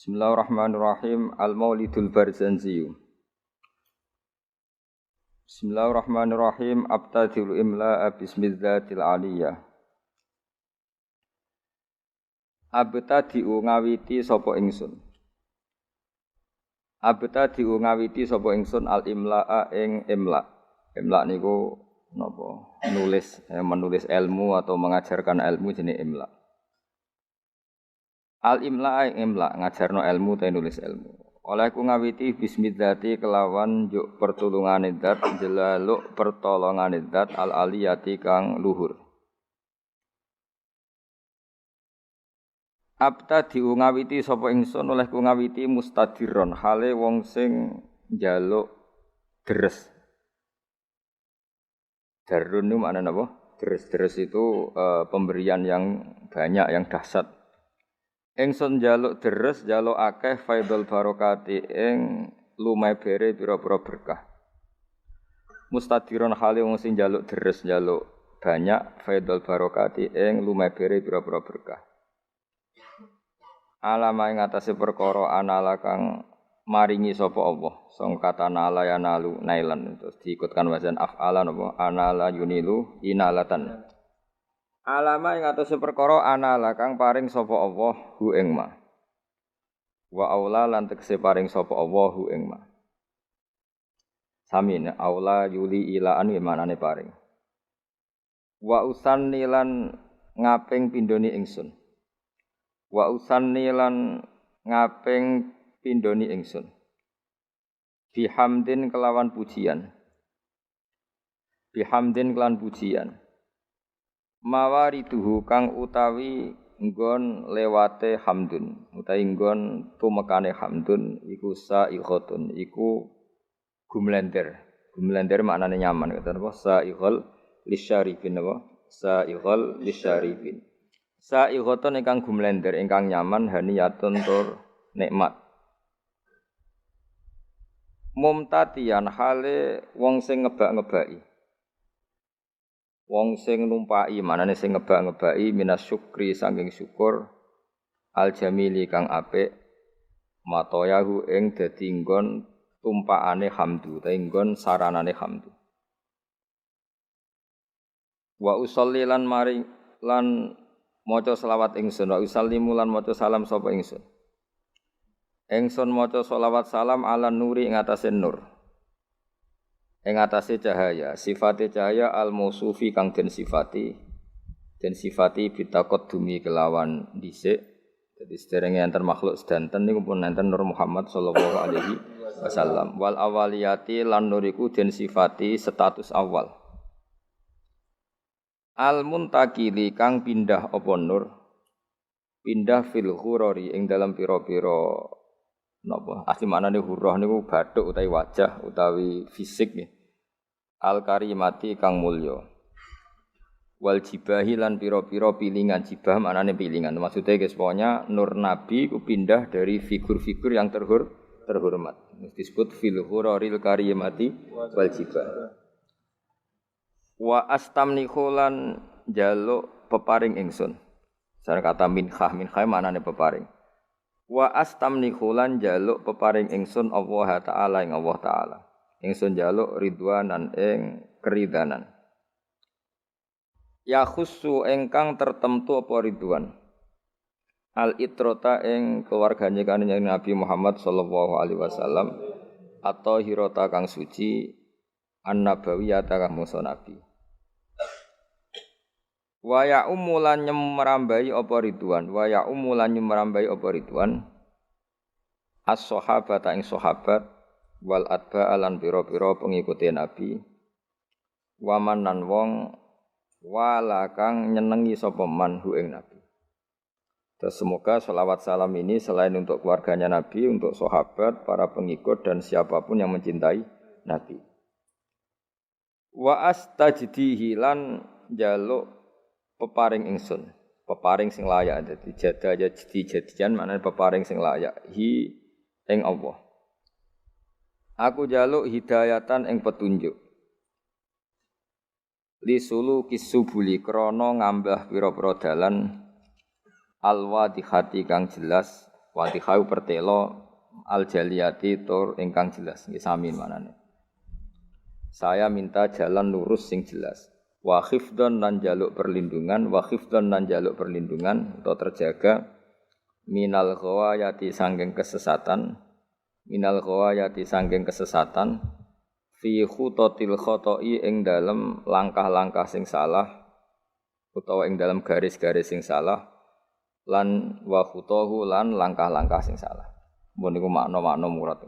Bismillahirrahmanirrahim. Al-Maulidul Barzanzi. Bismillahirrahmanirrahim. Abtadil imla'a bismidzatil aliyah. Abtadi'u ngawiti sapa ingsun. Abtadi'u ngawiti sapa ingsun al-imla'a ing imla'. Imla' niku napa? Menulis ilmu atau mengajarkan ilmu jenis imla'. Al-imla' ing imla' ngajarno ilmu ta nulis ilmu. Oleh ku ngawiti bismillati kelawan njuk pertulungane zat jelaluk pertolongane zat al-aliyati kang luhur. Abtadi ngawiti sapa ingsun oleh ku ngawiti mustadiron hale wong sing njaluk deres. Darun niku maknane apa? Deres itu pemberian yang banyak yang dahsyat. Ingsun njaluk deres njaluk akeh faidul barokati ing lumebere pira-pira berkah. Mustadiron hale wong sing njaluk deres njaluk banyak faidul barokati ing lumebere pira-pira berkah. Alama ing atase perkara anala kang maringi sapa Allah. Song kata nala ya nalu nailan terus diikutkan wazan af'ala napa anala yunilu inalatan. Alama ing atase perkara anala kang paring sapa Allah hu ing ma. Wa aula lan tekse paring sapa Allah hu ing ma. Sami aula yuli ilaan manane paring. Wa usanni lan ngaping pindhoni ingsun. Wa usanni lan ngaping pindhoni ingsun. Bihamdin kelawan pujian. Bihamdin kelan pujian. Mawariduhu kang utawi nggon lewate hamdun utawi nggon tumekane hamdun iku sa'iqatun iku gumlender maknane nyaman kata napa sa'iqal lisyarifin napa sa'iqal lisyarifin sa'iqatun ingkang gumlender ingkang nyaman haniyatun tur nikmat mumtatiyan hale wong sing ngebak-ngebaki wong sing numpaki manane sing ngebak-ngebaki minas syukri saking syukur al jamili kang apik matoyahu ing dadi nggon tumpakane hamdu ta nggon saranane hamdu wa usolli lan mari lan maca selawat ingsun wa usallimu lan maca salam sapa ingsun maca selawat salam ala nuri ing atase nur ing atase cahaya, sifate cahaya al-mausufi kang den sifati bitaqaddumi kelawan dhisik. Dadi sederenge enten makhluk sedanten niku pun enten Nur Muhammad sallallahu alaihi wasallam. Wal awaliyati lan nuriku den sifati status awal. Al-muntakili kang pindah apa nur? Pindah fil ghurari ing dalam pira-pira napa? Asli maknane hurrah niku bathuk utawi wajah utawi fisik nggih. Al-karimati kang mulya. Wal jibahi lan pira-pira pilingan jibah maknane pilingan. Maksudnya guys pokoknya nur nabi ku pindah dari figur-figur yang terhormat. Disebut fil ghuraril karimati wal jibah. Wa astamnihu lan jaluk peparing ingsun. Cara kata minhah maknane peparing. Wa astamnihu lan jaluk peparing ingsun Allah taala ing Allah taala. Ingsun jaluk ridwanan ing keridanan. Ya khussu ingkang tertentu apa ridwan. Al itrota ing keluargane kanjeng Nabi Muhammad sallallahu alaihi wasallam atau hirota kang suci an-nabawiyata kang musa nabi. Wa ya umulan nyemrambai apa ridwan, wa ya umulan nyemrambai apa ridwan. As-sahabata ing sahabat wal atba alan pira-pira pengikuti Nabi waman nan wong wala kang nyenengi sapa man hu ing Nabi. Terus semoga selawat salam ini selain untuk keluarganya Nabi, untuk sahabat, para pengikut dan siapapun yang mencintai Nabi. Wa astajdihi lan jaluk peparing ingsun, peparing sing layak dadi jada jadian maknane peparing sing layak hi ing Allah. Aku jaluk hidayatan ing petunjuk. Li sulu kisubuli krana ngambah pira-pira dalan alwadihati kang jelas Wadihau pertelo al jaliyati tur ingkang jelas. Nggih sami manane. Saya minta jalan lurus sing jelas. Wa khifdon lan jaluk perlindungan, atau terjaga minal ghawayati sanggeng kesesatan, fi khutatil khoto'i ing dalem langkah-langkah sing salah utawa ing dalem garis-garis sing salah lan wa khutahu lan langkah-langkah sing salah. Mun niku makna-makna murad.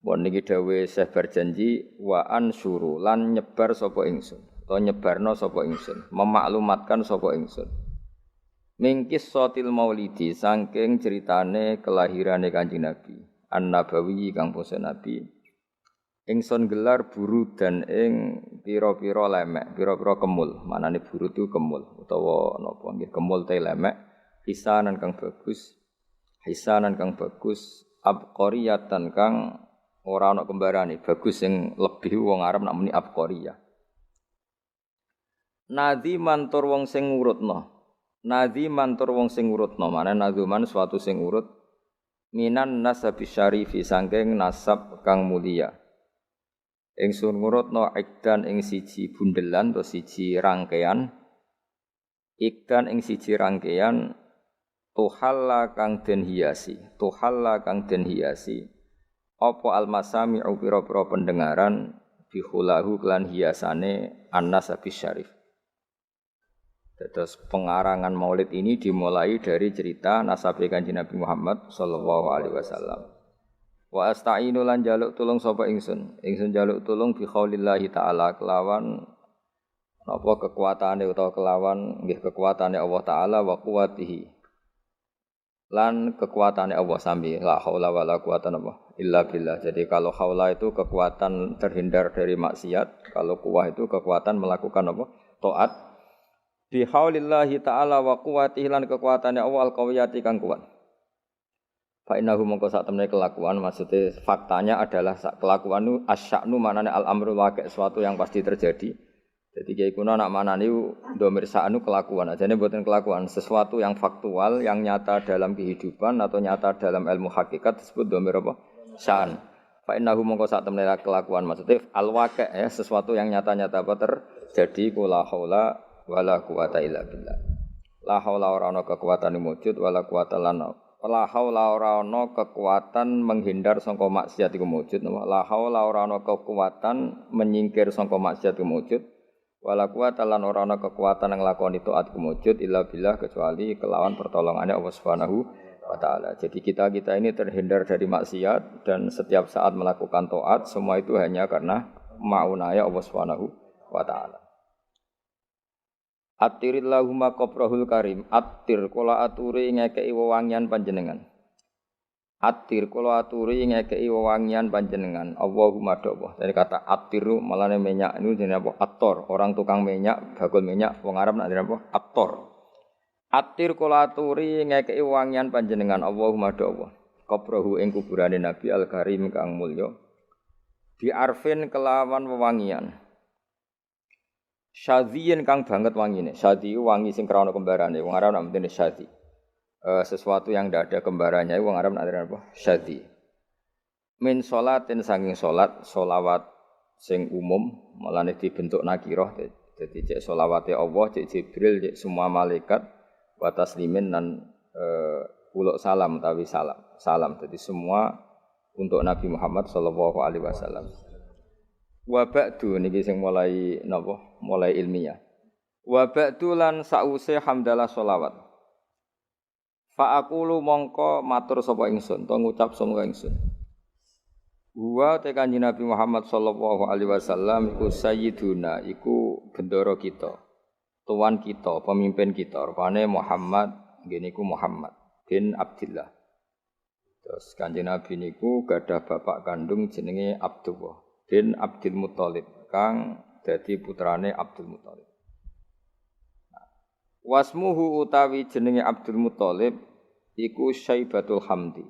Mun niki dawuh Syekh berjanji wa ansuru lan nyebar sapa ingsun, utawa nyebarno sapa ingsun, memaklumatkan sapa ingsun. Mingkis sotil maulidi saking ceritane kelahirane Kanjeng Nabi, An-Nabawi kang basa Nabi. Ingsun gelar buru dan ing pira-pira lemek, pira-pira kemul. Manane buru itu kemul utawa napa nggih kemul te lemek, hisanan kang bagus, abqariyatan kang ora ana kembarane, bagus sing lebih wong Arab nak muni abqariyah. Nadhiman tur wong sing ngurutno, manane nadzuman suatu sing urut minan nasabi syarifi sangking nasab kang mulia. Ingsun ngurutno ikdan ing siji bundelan atau siji rangkaian. Ikdan ing siji rangkaian tuhalla kang den hiasi. Apa almasami'u pira-pira pendengaran bihulahu kelan hiasane an-nasabis syarif. Terus pengarangan maulid ini dimulai dari cerita nasab Kanjeng Nabi Muhammad sallallahu alaihi wasallam. Wa asta'inu lan jaluk tulung sapa ingsun. Ingsun jaluk tulung bi khaulillahi taala kelawan napa kekuatane utawa kelawan nggih kekuatane Allah taala wa quwwatihi. Lan kekuatane Allah sami la haula wala quwata illa billah. Jadi kalau haula itu kekuatan terhindar dari maksiat, kalau quwwah itu kekuatan melakukan taat. Bi haulillahi taala wa quwwatihi lan kekuatane Allah al-qawiyati kang kuat. Fa innahu mongko sak temene kelakuan maksudnya faktanya adalah kelakuan itu asya'nu manane al-amru waqi' sesuatu yang pasti terjadi. Jadi kiai kuno nak manani dhamir sa'nu kelakuan ajane mboten kelakuan sesuatu yang faktual yang nyata dalam kehidupan atau nyata dalam ilmu hakikat disebut dhamir apa? Sa'an. Fa innahu mongko sak temene kelakuan maksudnya al-waqi' ya sesuatu yang nyata-nyata apa terjadi kula haula wala quwata illa billah. La haula ora ana kekuatan wujud wala quwata lana. La haula ora ana kekuatan menghindar sangka maksiat iku wujud. La haula ora ana kekuatan menyingkir sangka maksiat iku wujud. Wala quwata lan ora ana kekuatan nglakoni taat iku wujud illa billah kecuali kelawan pertolongannya Allah Subhanahu wa taala. Jadi kita ini terhindar dari maksiat dan setiap saat melakukan taat semua itu hanya karena maunaya Allah Subhanahu wa taala. Attirillahumma qabrahul karim. Attir kula aturi ngekeki wewangian panjenengan. Allahumma do'wah. Dari kata attiru malane minyak ini jenenge apa? Attor. Orang tukang minyak, bagul minyak wong Arab nak jenenge apa? Attor. Attir kula aturi ngekeki wewangian panjenengan. Allahumma do'wah. Qabrahu ing kuburane Nabi al-Karim kang mulya. Bi arfin kelawan wewangian. Syadhiyin kang banget wangine. Syadhi wangi sing krana kembarane. Wong Arab nak mendene syadhi. Sesuatu yang tidak ada kembarannya wong Arab nak apa? Syadhi. Min sholatin sanging salat, sholawat sing umum, malane dibentuk nakirah. Dadi cek sholawate Allah, cek Jibril, cek semua malaikat wa taslimin nan uluk salam utawi salam. Dadi semua untuk Nabi Muhammad sallallahu alaihi wasallam. Wa ba'du niki sing mulai napa? Mulai ilmiah. Wa ba'du lan sause hamdalah sholawat. Fa aqulu mongko matur sapa ingsun, to ngucap sapa ingsun. Wa te Kanjeng Nabi Muhammad sallallahu alaihi wasallam iku sayyiduna, iku bendoro kita. Tuan kita, pemimpin kita, rupane Muhammad, ngene iku Muhammad bin Abdullah. Terus Kanjeng Nabi niku gadah bapak kandung jenenge Abdullah bin Abdul Muthalib kang dadi putrane Abdul Muthalib. Wasmuhu utawi jenenge Abdul Muthalib iku Syaibatul Hamdi.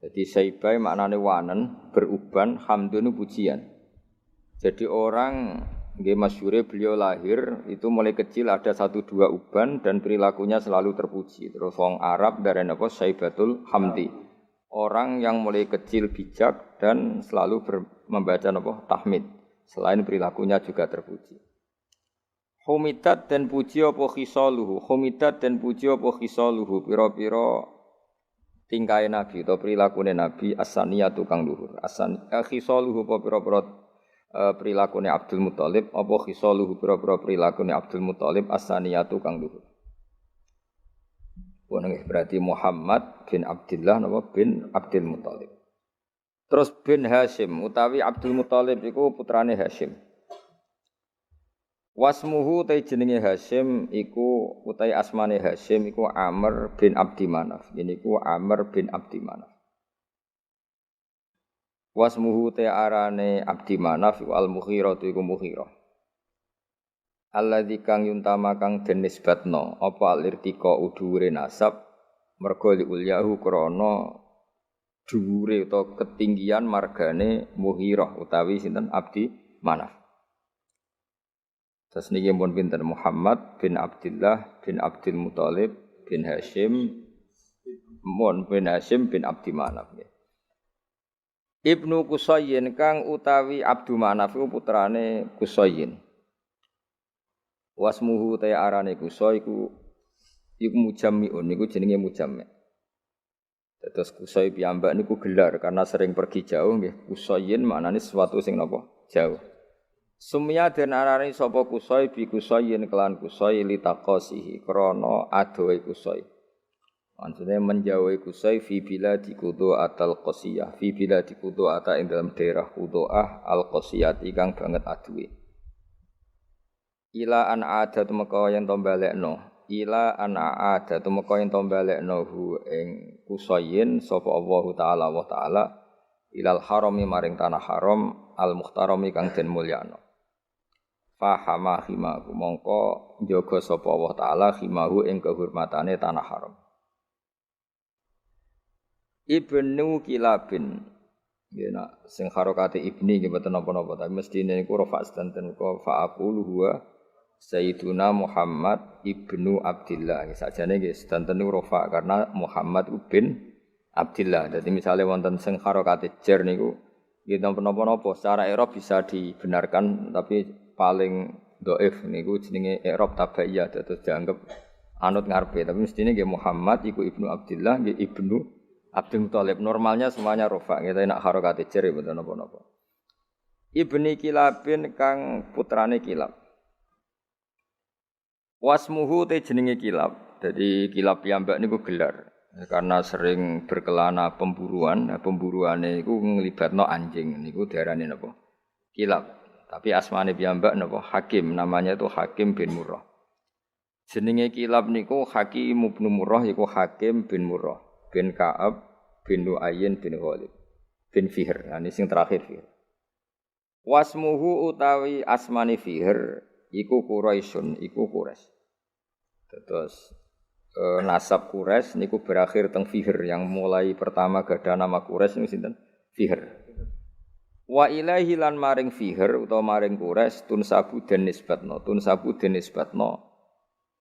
Jadi Syaibah maknane wanen, beruban, hamdun pujian. Jadi orang Nggih masyhure beliau lahir itu mulai kecil ada 1-2 uban dan perilakunya selalu terpuji. Terus wong Arab darane apa Saibatul Hamdi. Orang yang mulai kecil bijak dan selalu membaca apa tahmid. Selain perilakunya juga terpuji. Humidat dan puji apa khisaluhu. Humidat dan puji apa khisaluhu. Pira-pira tingkahe Nabi atau perilakune Nabi as-saniyatu kang luhur. Khisaluhu apa pira-pira perilakune Abdul Muthalib apa khisaluhu pira-pira perilakune Abdul Muthalib as-saniyatu kang luhur. Nggih berarti Muhammad bin Abdullah napa bin Abdul Muthalib. Terus bin Hashim utawi Abdul Muthalib iku putrane Hashim. Wasmuhu ta jenenge Hashim iku utawi asmane Hashim iku Amr bin Abdi Manaf. Niku Amr bin Abdi Manaf. Wasmuhu ta arane Abdi Manaf iku Al-Mughirah iku Mughirah. Alladzi kang yuntama kang den nisbatno apa alirtika udhure nasab mergo liulyahu krana dhuwure utawa ketinggian margane Mughirah utawi sinten Abdi Manaf. Terus niki pun pinten Muhammad bin Abdullah bin Abdul Muthalib bin Hashim bin Hashim bin Abdi Manaf. Ibnu Qusayyin kang utawi Abdu Manaf iku putrane Qusayyin. Wasmuhu ta arane Qusay iku mujammiun niku jenenge mujammi'. Terus Qusay piyambak niku gelar karena sering pergi jauh nggih. Qusayyin maknane sesuatu sing napa? Jauh. Sumya den arane sapa Qusay bi Qusayyin kelan Qusay litaqasihi krana adohe Qusay. Maksudnya menjauhi Qusay fi biladi Qudu'ah al-Qasiyah fi biladi Qudu'ah ing dalam daerah Qudu'ah al-Qasiyah kang banget aduwe. Ila an adat meka yen to balekno ila an adat meka yen to balekno hu ing Qusayyin sapa Allah taala ilal harami maring tanah haram al muhtarami kang den mulyakno fahama himahu mongko njaga sapa Allah taala himahu ing kehormatane tanah haram. Ibnu Kilabin nggih nak sing harokate ibni nggih mboten napa-napa tapi mestine niku rafa sedanten ko fa aqulu huwa Sayyiduna Muhammad ibnu Abdillah. Sakjane nggih sedanten niku rafa karena Muhammad bin Abdillah. Dadi misale wonten sing harokate jar niku nggih napa-napa secara i'rab bisa dibenarkan tapi paling dhaif niku jenenge i'rab tabaiyah terus dianggap anut ngarepe tapi mestine nggih Muhammad iku ibnu Abdillah nggih ibnu Abdul Muthalib. Normalnya semuanya rafa nggih nek harokate jar mboten napa-napa. Ibni Kilabin kang putrane Kilab. Wasmuhu te jenenge Kilab. Jadi Kilab piyambak niku gelar karena sering berkelana pemburuan. Nah, pemburuane iku nglibatno anjing niku diarani napa? Kilab. Tapi asmane piyambak napa? Hakim. Namanya itu Hakim bin Murrah. Jenenge Kilab niku Hakim bin Murrah iku Hakim bin Murrah bin Ka'ab bin Lu'ayyin bin Ghalib bin Fihr. Nah, ini sing terakhir Fihr. Wasmuhu utawi asmane Fihr iku Quraisyun iku Quraisy. Terus nasab Quraisy niku berakhir teng Fihr yang mulai pertama gadah nama Quraisy niku sinten? Fihr. Wa ilaihi lan maring Fihr utawa maring Quraisy tunsabu den nisbatno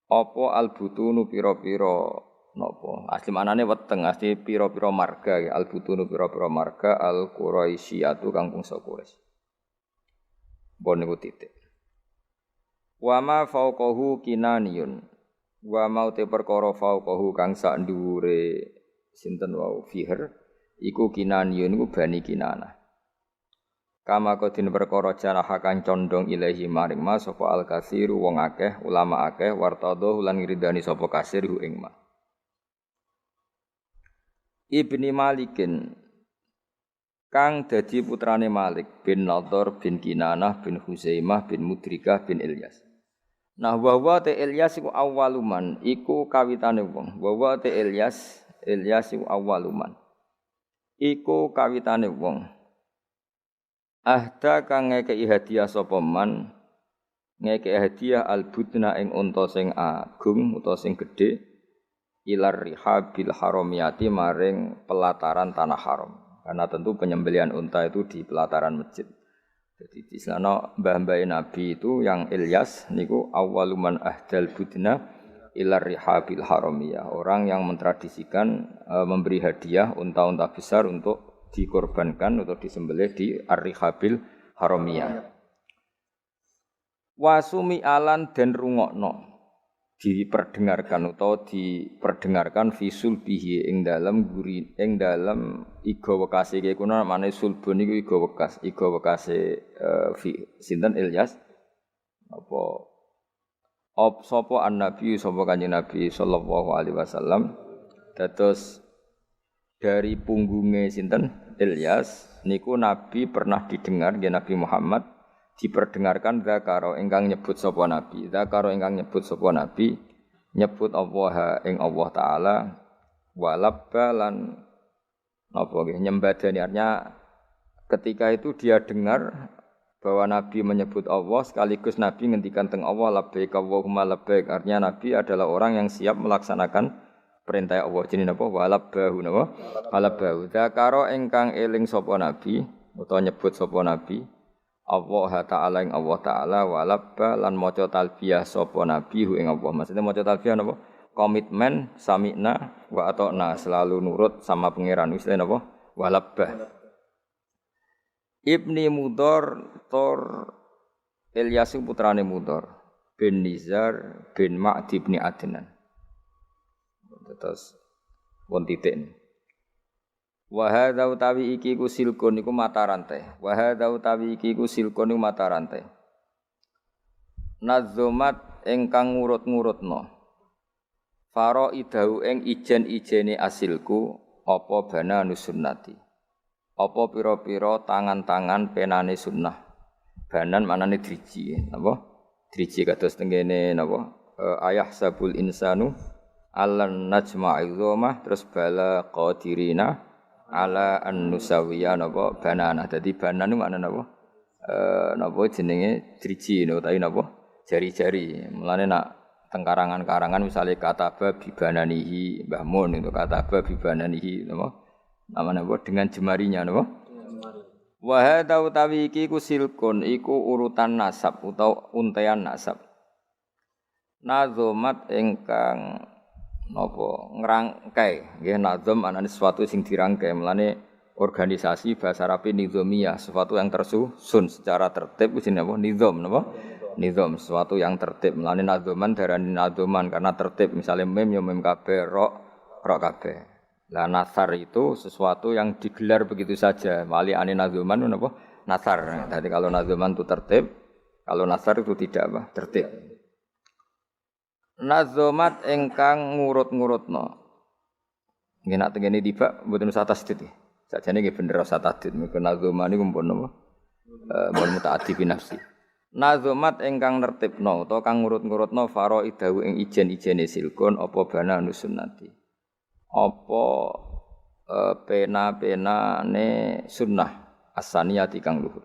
apa albutunu pira-pira napa asli manane weteng asli pira-pira marga ya albutunu pira-pira marga al Quraisyatu kang bangsa Quraisy. Bon niku titik. Wa ma fauqahu kinaniyun wa mau te perkara fauqahu kang sak dhuwure sinten wau Fihr iku kinaniyun iku bani Kinanah. Kama kodin perkara janaha kang condong ilahi maring ma sapa al-katsiru wong akeh ulama akeh wartadho lan ngridani sapa kasir hu ing ma. Ibni Malikin kang dadi putrane Malik bin Nadhr bin Kinanah bin Huzaimah bin Mudrikah bin Ilyas. Nah wa te Ilyas iku awwaluman iku kawitane wong. Wa te Ilyas iku awwaluman. Iku kawitane wong. Ahda kang ngekeki hadiah sapa man ngekeki hadiah albudna ing unta sing agung utawa sing gedhe ilar rihabil haramiyati maring pelataran tanah haram. Karena tentu penyembelihan unta itu di pelataran masjid. Jadi di sana mbah-mbah Nabi itu yang Ilyas niku awwaluman ahdal budna ilar rihabil haramiyah. Orang yang mentradisikan memberi hadiah unta-unta besar untuk dikorbankan atau disembelih di ar-rihabil haramiyah. Wasumi alan den rungokno diperdengarkan atau diperdengarkan visul bihi ing dalam guri ing dalam iga wekase iki kuno namane sulbun iku iga wekase sinten Ilyas apa sapa an-nabi sapa kanjeng Nabi sallallahu alaihi wasallam dados dari punggunge sinten Ilyas niku Nabi pernah didengar nggih Nabi Muhammad diperdengarkan zakaro ingkang nyebut sapa nabi nyebut Allah ing Allah taala walabbalan napa nggih nyembadani artinya ketika itu dia dengar bahwa nabi menyebut Allah sekaligus nabi ngendikan teng Allah labbaik Allahumma labbaik artinya nabi adalah orang yang siap melaksanakan perintah Allah jenenge napa walabbahu napa walabbahu zakaro ingkang eling sapa nabi utawa nyebut sapa nabi Allah Ta'ala ing Allah Ta'ala walabba lan maca talbiyah sapa nabi ing Allah. Maksudnya maca talbiyah napa? Komitmen sami'na wa ata'na selalu nurut sama pangeran. Wis napa? Walabba. Ibni Mudhar Tor Ilyas putrane Mudhar bin Nizar bin Ma'di bin Adnan. Terus won titik. Wa hadza utawi iki ku silkun iku mata rantai. Wa hadza utawi iki ku silkun iku mata rantai. Nazumat ingkang ngurut-ngurutno. Faraidahu ing ijen-ijene asilku apa bana nusunnati. Apa pira-pira tangan-tangan penane sunnah. Banan manane driji, napa? Driji kados tengene napa? Ayah sabul insanu allan najma'i dzamah terus bala qadirina ala an-nusawiya napa banana. Dadi banan niku maknane napa? Napa jenenge driji utawi napa? Jari-jari. Mulane nak teng karangan-karangan misale kataba bibananihi Mbah Mun itu kataba bibananihi napa? Namane napa dengan jemarinya napa? Wa hadza utawi iki ku silkun iku urutan nasab utawa untean nasab. Nazomat ingkang napa ngrangkai nggih nazam anane sesuatu sing dirangkai melane organisasi bahasa Arab nizamiyah sesuatu yang tersusun secara tertib jenenge apa nizam napa nizam sesuatu yang tertib melane nazaman darani nazaman karena tertib misalnya mem ya mem kabeh ro kabeh lah nasar itu sesuatu yang digelar begitu saja wali ane nazaman napa nasar jadi kalau nazaman itu tertib kalau nasar itu tidak apa tertib. Nazomat ingkang ngurut-ngurutno. Nggih nak tengene tiba mboten usah tasdid. Sajane nggih bener usah tasdid. Mergo nazoman niku mpun napa? Mun mutaaddi bi nafsi. Nazomat ingkang nertibno utawa kang ngurut-ngurutno faraidahu ing ijen-ijene silkun apa bana nusunnati. Apa pena-penane sunnah asaniyati kang luhur.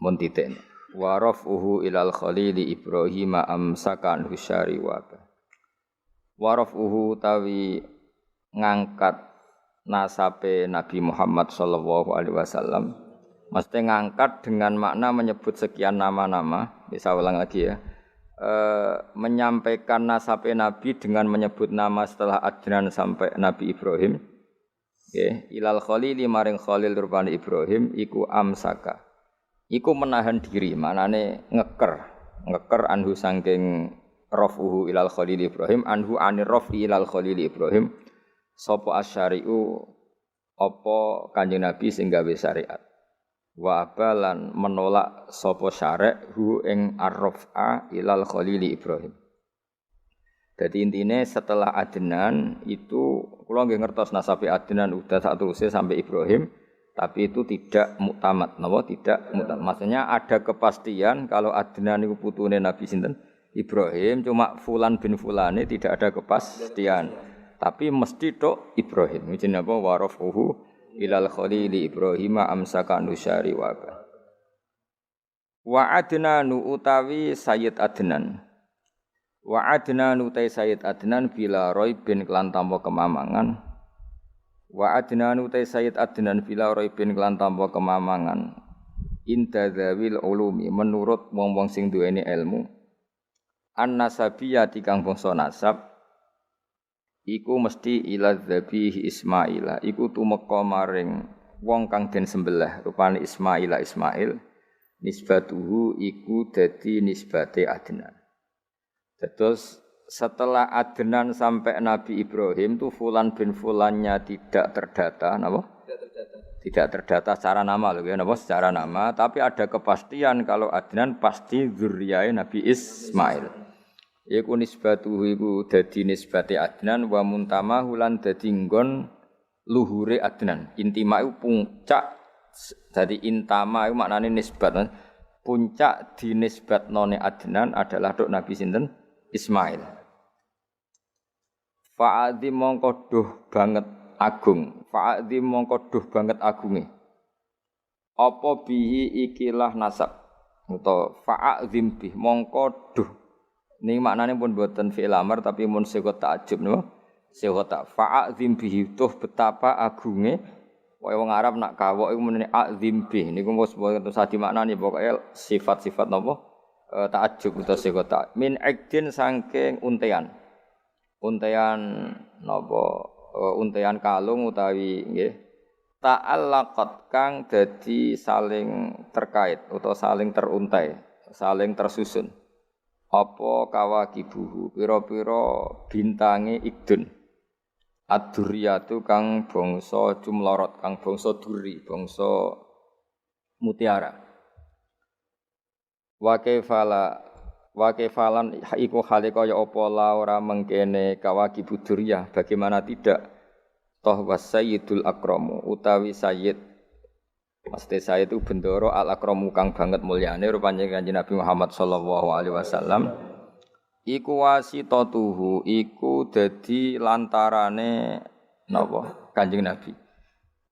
Mun titik. Wa rafuhu ilal khalili Ibrahim amsakan husyari wa rafuhu tawi ngangkat nasabe Nabi Muhammad sallallahu alaihi wasallam mesti ngangkat dengan makna menyebut sekian nama-nama bisa ulang lagi ya menyampaikan nasabe Nabi dengan menyebut nama setelah Adnan sampai Nabi Ibrahim nggih ilal khalili maring khalil rupane Ibrahim iku amsaka iku menahan diri, manane ngeker anhu saking rafuhu ilal khalil Ibrahim, anhu anir rafi ilal khalil Ibrahim, sapa asyari'u apa kanjeng Nabi sing gawe syariat. Wa abalan menolak sapa syari' hu ing arrafa ilal khalil Ibrahim. Jadi intinya setelah Adnan itu kula nggih ngertos nasabe Adnan udah sak terusé sampai Ibrahim. Tapi itu tidak muktamad, napa tidak muktamad. Maksudnya ada kepastian kalau Adnan niku putune Nabi sinten Ibrahim, cuma fulan bin fulane tidak ada kepastian. Tapi mesti tok Ibrahim. Jenenge apa warafuhu ilal khalili Ibrahim amsaka nusyari wa ba. Wa Adnanu utawi Sayyid Adnan. Wa Adnanu utai Sayyid Adnan bila raibin kelan tanpa kemamangan. Wa Adnan utai Sayyid Adnan bila raibin kelan tanpa kemamangan inda dzawil ulumi menurut wong-wong sing duweni ilmu an-nasabiyati kang bangsa nasab iku mesti ila dzabih Ismaila iku tumeka maring wong kang den sembelih rupane Ismail nisbatuhu iku dadi nisbate Adnan. Terus setelah Adnan sampai Nabi Ibrahim tuh fulan bin fulannya tidak terdata, napa? Tidak terdata secara nama loh ya, napa? Secara nama, tapi ada kepastian kalau Adnan pasti zuriyah Nabi Ismail. Iku nisbatuhu iku dadi nisbate Adnan wa muntamahu lan dadi nggon luhure Adnan. Intima iku puncak. Jadi intama itu maknanya nisbat. Puncak dinisbatnone Adnan adalah dok Nabi sinten Ismail. Fa'adzim mongko duh banget agung. Fa'adzim mongko duh banget agunge. Apa bihi ikilah nasab. Atau fa'adzim bih mongko duh. Ini maknanya pun buatan fi'il amr tapi mun sighah ta'jub napa? Sighah ta. Fa'adzim bihi tuh betapa agunge. Wong Arab nak kawok iku menene azim bih niku wis boten sadi maknane pokoke sifat-sifat napa ta'ajjub utawa sighah min ikdin saking untean napa untean kalung utawi nggih ta'allaqat kang dadi saling terkait utawa saling teruntai saling tersusun apa kawakibuhu pira-pira bintange ikdun ad-durriyatu kang bangsa jumlorot kang bangsa duri bangsa mutiara wa kaifalan iku hale kaya apa la ora mengkene kawakib durriyah bagaimana tidak toh wasayyidul akramu utawi sayyid mesti sayyid itu bendoro al akramu kang banget mulyane rupane Kanjeng Nabi Muhammad sallallahu alaihi wasallam iku wasitatuhu iku dadi lantarane napa Kanjeng Nabi.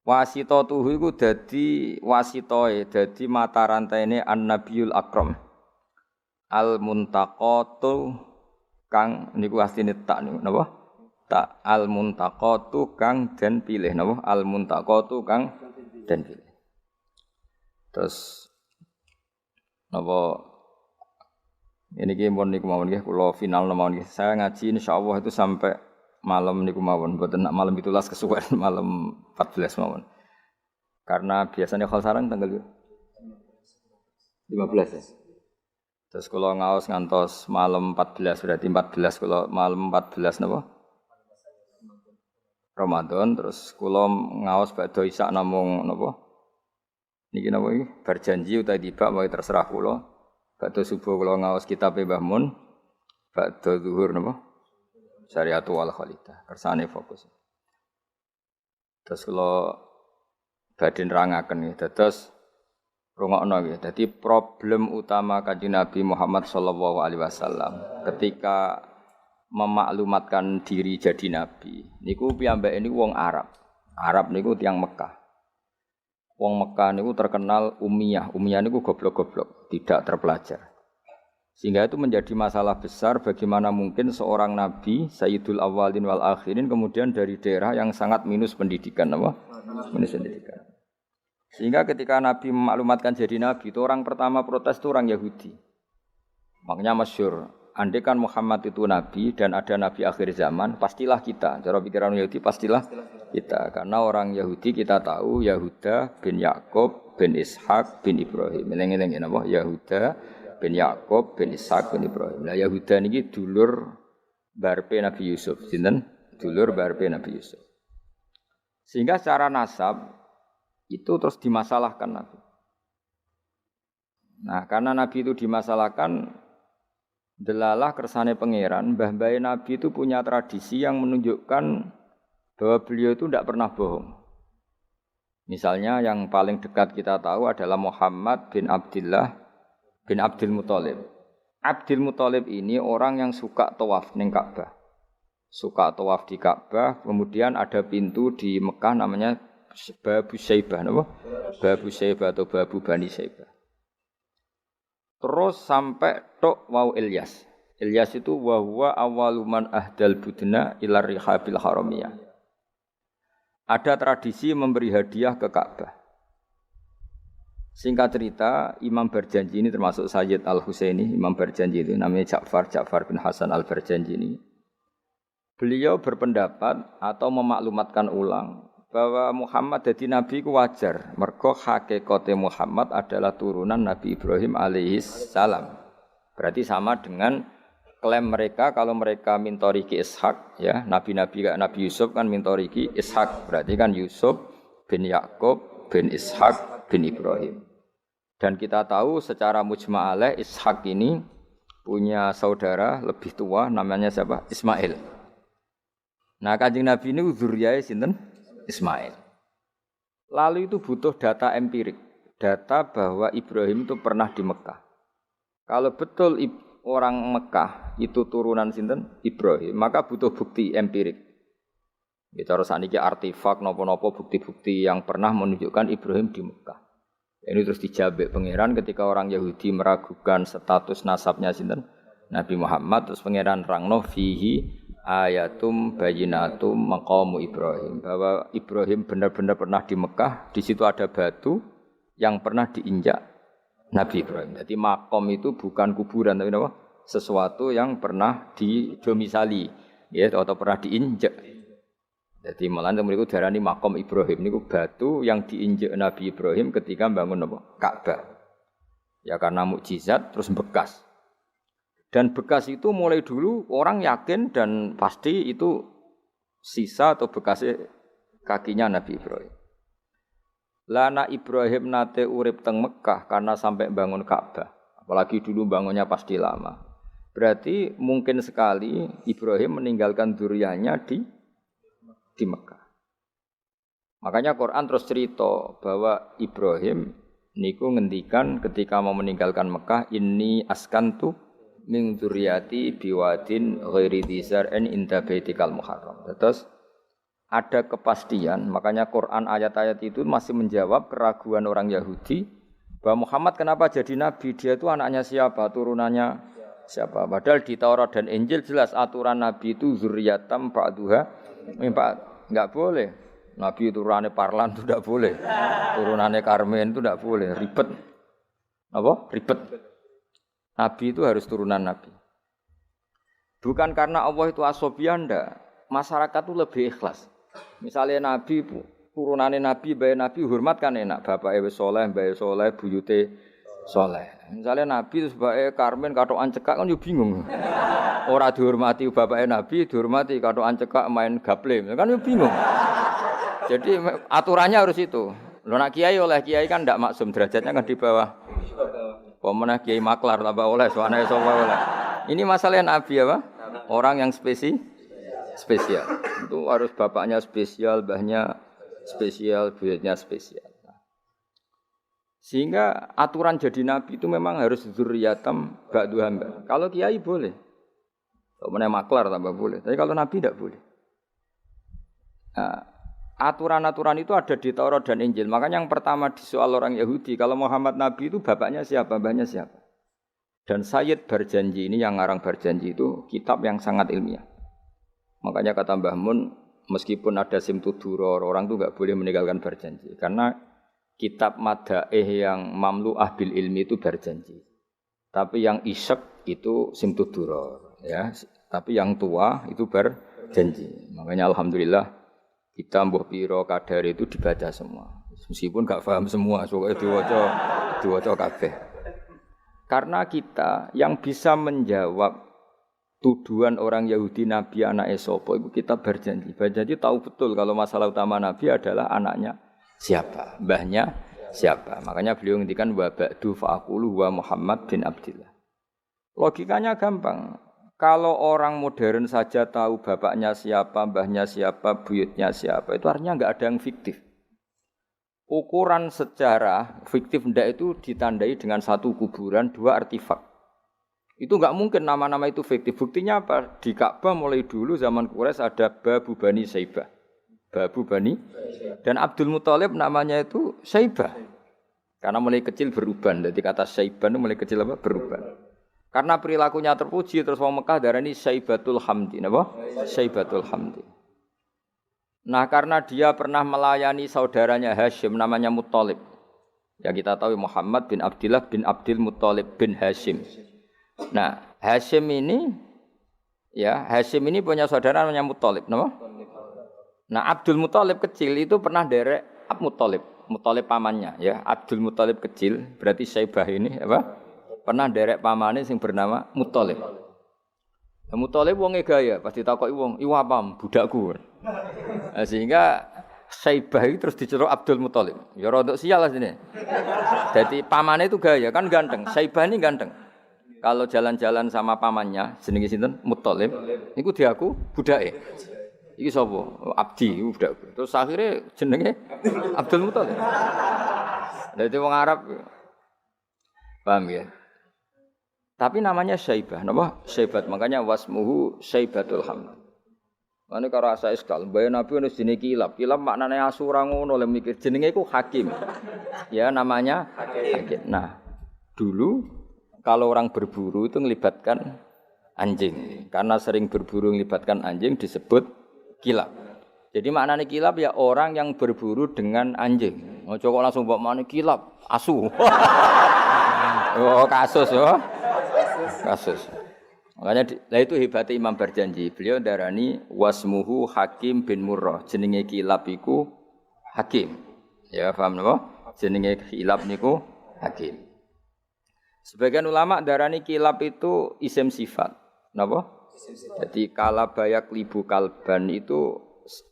Wasitatuhu iku dadi wasitoe dadi mata rantene an-nabiyul akram. Al muntaqatu kang niku asline tak niku napa? Tak al muntaqatu kang den pilih napa? Al muntaqatu kang den pilih. Terus napa ini pun niku mawon nggih kula final mawon nggih. Saya ngaji insyaallah itu sampai malam niku mawon, mboten nak malam 17 kesuwen malam 14 mawon. Karena biasanya khol sareng tanggal 15 ya. Terus kula ngaos ngantos malam 14 berarti 14 kula malam 14 napa? Ramadan terus kula ngaos badhe isak namung napa? Niki napa iki? Berjanji utawa tiba wae terserah kula. Badhe subuh kula ngaos kitabe Mbah Mun. Badhe zuhur napa? Syariatul wal Khalidah. Kersane fokus. Terus kula badhe nerangaken nggih. Dados rungokno nggih. Dadi problem utama Kanjeng Nabi Muhammad sallallahu alaihi wasallam ketika memaklumatkan diri jadi nabi. Niku piyambake niku wong Arab. Arab niku tiyang Mekah. Wong Mekah niku terkenal ummiyah. Ummiyah niku goblok-goblok, tidak terpelajar. Sehingga itu menjadi masalah besar bagaimana mungkin seorang nabi Sayyidul Awwalin wal Akhirin kemudian dari daerah yang sangat minus pendidikan apa? Minus pendidikan. Sehingga ketika Nabi memaklumatkan jadi nabi itu orang pertama protes itu orang Yahudi. Makanya masyhur, andai kan Muhammad itu nabi dan ada nabi akhir zaman, pastilah kita. Cara pikiran Yahudi pastilah kita. Karena orang Yahudi kita tahu Yahuda bin Yakub bin Ishak bin Ibrahim. Eling-eling napa? Yahuda bin Yakub bin Ishak bin Ibrahim. Lah Yahuda niki dulur barpe Nabi Yusuf. Sinten? Dulur barpe Nabi Yusuf. Sehingga secara nasab itu terus dimasalahkan Nabi. Nah, karena Nabi itu dimasalahkan, delalah kersane pangeran, mbah-mbah Nabi itu punya tradisi yang menunjukkan bahwa beliau itu tidak pernah bohong. Misalnya yang paling dekat kita tahu adalah Muhammad bin Abdullah bin Abdul Muthalib. Abdul Muthalib ini orang yang suka tawaf ning Ka'bah. Suka tawaf di Ka'bah, kemudian ada pintu di Mekah namanya Babu Syaibah, napa? Babu Syaibah atau Babu Bani Syaibah. Terus sampai tok wau Ilyas. Ilyas itu wa huwa awwaluman ahdal budna ila rihabil haramiyah. Ada tradisi memberi hadiah ke Ka'bah. Singkat cerita, Imam Berjanji ini termasuk Sayyid Al-Husaini, Imam Berjanji itu namanya Ja'far bin Hasan Al-Berjanji ini. Beliau berpendapat atau memaklumatkan ulang bahwa Muhammad jadi nabi ku wajar. Mergo hakikate Muhammad adalah turunan Nabi Ibrahim alaihi salam. Berarti sama dengan klaim mereka kalau mereka mintoriki Ishak, ya, nabi-nabi kayak Nabi Yusuf kan mintoriki Ishak. Berarti kan Yusuf bin Yakub bin Ishak bin Ibrahim. Dan kita tahu secara mujma' alaih Ishak ini punya saudara lebih tua namanya siapa? Ismail. Nah, Kanjeng Nabi ini dzurriyyah sinten? Ismail. Lalu itu butuh data empirik, data bahwa Ibrahim itu pernah di Mekah. Kalau betul orang Mekah itu turunan sinten? Ibrahim, maka butuh bukti empirik. Kita harus saniki artefak napa-napa bukti-bukti yang pernah menunjukkan Ibrahim di Mekah. Ini terus dijabek pangeran ketika orang Yahudi meragukan status nasabnya sinten? Nabi Muhammad, terus pangeran rangno fihi ayatum bayyinatum maqamu Ibrahim, bahwa Ibrahim benar-benar pernah di Mekah, di situ ada batu yang pernah diinjak Nabi Ibrahim. Jadi makom itu bukan kuburan tapi apa? Sesuatu yang pernah didomisali, ya, atau pernah diinjak. Jadi malah mereka darani makom Ibrahim niku batu yang diinjak Nabi Ibrahim ketika bangun apa? Ka'bah. Ya karena mukjizat terus bekas. Dan bekas itu mulai dulu orang yakin dan pasti itu sisa atau bekasnya kakinya Nabi Ibrahim. Lana Ibrahim nate urip teng Mekah karena sampai bangun Ka'bah. Apalagi dulu bangunnya pasti lama. Berarti mungkin sekali Ibrahim meninggalkan dzurriyyahnya di Mekah. Makanya Quran terus cerita bahwa Ibrahim niku ngendikan ketika mau meninggalkan Mekah, inni askantu min dzurriyyati biwadin ghairi dzar'in inda baitikal muharram. Terus ada kepastian, makanya Quran ayat-ayat itu masih menjawab keraguan orang Yahudi bahwa Muhammad kenapa jadi nabi, dia itu anaknya siapa, turunannya siapa. Padahal di Taurat dan Injil jelas aturan nabi itu dzurriyyatam ba'duha enggak boleh. Nabi turunannya Parlan itu enggak boleh. Turunannya Karmen itu enggak boleh, ribet. Apa? Ribet. Nabi itu harus turunan Nabi. Bukan karena Allah itu asobiah, enggak. Masyarakat itu lebih ikhlas. Misalnya Nabi, turunannya Nabi, bayi Nabi, hormat kan enak. Bapaknya soleh, bayi soleh, buyute soleh. Misalnya Nabi, sebagai Karmen, katokan cekak kan juga bingung. Orang dihormati bapaknya Nabi, dihormati katokan cekak main gaple. Kan juga bingung. Jadi aturannya harus itu. Lo nak kiai oleh kiai kan tidak maksum, derajatnya kan di bawah. Pemenang kiai maklar tambah oleh, soalnya soalnya oleh. Ini masalah Nabi apa? Orang yang spesial. Itu harus bapaknya spesial, mbahnya spesial, buyutnya spesial. Sehingga aturan jadi nabi itu memang harus dzurriyyatam ba'du hamba. Kalau kiai boleh. Kalau meneh maklar tambah boleh. Tapi kalau nabi tidak boleh. Nah, aturan-aturan itu ada di Taurat dan Injil. Makanya yang pertama disoal orang Yahudi, kalau Muhammad nabi itu bapaknya siapa, mbahnya siapa. Dan Sayyid Berjanji ini yang ngarang Berjanji itu kitab yang sangat ilmiah. Makanya kata Mbah Mun, meskipun ada simtuduror, orang itu enggak boleh meninggalkan Berjanji. Karena kitab madaih yang mamlu'ah bil ilmi itu Berjanji. Tapi yang isyek itu simtuduror, ya. Tapi yang tua itu Berjanji. Makanya alhamdulillah kita mbuh piro kadar itu dibaca semua. Meskipun enggak paham semua, soalnya diwaca kabeh. Karena kita yang bisa menjawab tuduhan orang Yahudi Nabi anak sapa itu kita Berjanji. Berjanji tahu betul kalau masalah utama Nabi adalah anaknya siapa, mbahnya siapa. Makanya beliau ngendikan wa ba'du fa'aqulu wa Muhammad bin Abdillah. Logikanya gampang. Kalau orang modern saja tahu bapaknya siapa, mbahnya siapa, buyutnya siapa, itu artinya enggak ada yang fiktif. Ukuran sejarah fiktif ndak itu ditandai dengan satu kuburan, dua artefak. Itu enggak mungkin nama-nama itu fiktif. Buktinya apa? Di Ka'bah mulai dulu zaman Quraisy ada Babu Bani Saibah. Babu Bani dan Abdul Muthalib namanya itu Saibah. Karena mulai kecil beruban. Jadi kata Saibah itu mulai kecil apa? Beruban. Karena perilakunya terpuji terus wong Mekah darani Saibatul Hamdi, napa? Saibatul Hamdi. Nah, karena dia pernah melayani saudaranya Hashim namanya Muthalib. Ya kita tahu Muhammad bin Abdullah bin Abdul Muthalib bin Hashim. Nah, Hashim ini punya saudara namanya Muthalib, napa? Nah, Abdul Muthalib kecil itu pernah derek Muthalib pamannya ya. Abdul Muthalib kecil, berarti Syaibah ini apa? Pernah derek pamane sing bernama Muthalib. Muthalib wonge gaya, pasti takoki wong, "Iku apa budakku?" Sehingga Syaibah itu terus diceluk Abdul Muthalib. Ya rodok sial lah sini. Jadi pamannya itu gaya, kan ganteng. Syaibah ini ganteng. Kalau jalan-jalan sama pamannya, jenenge sinten? Muthalib. Niku diaku budake. Iki sapa? Abdi iku budakku. Terus akhirnya jenenge Abdul Muthalib. Dadi wong Arab. Paham ya? Tapi namanya Syaibah, napa? Syaibat. Makanya wasmuhu Syaibatul Hamd. Mane karo asa iskal, mbae Nabi ono jenenge Kilab. Kilab maknane asu ora ngono le mikir jenenge iku Hakim. Ya namanya Hakim. Nah, dulu kalau orang berburu itu melibatkan anjing. Karena sering berburu melibatkan anjing disebut kilab. Jadi maknanya kilab ya orang yang berburu dengan anjing. Ojo kok langsung mbok maknane kilab, asu. Oh, kasus ya. Kasus. Makanya lah itu hebatnya Imam Barjanji. Beliau darani wasmuhu Hakim bin Murrah. Jenenge kilab iku Hakim. Ya paham napa? Jenenge kilab niku Hakim. Sebagian ulama darani kilab itu isim sifat. Napa? Jadi kalabayak libu kalban itu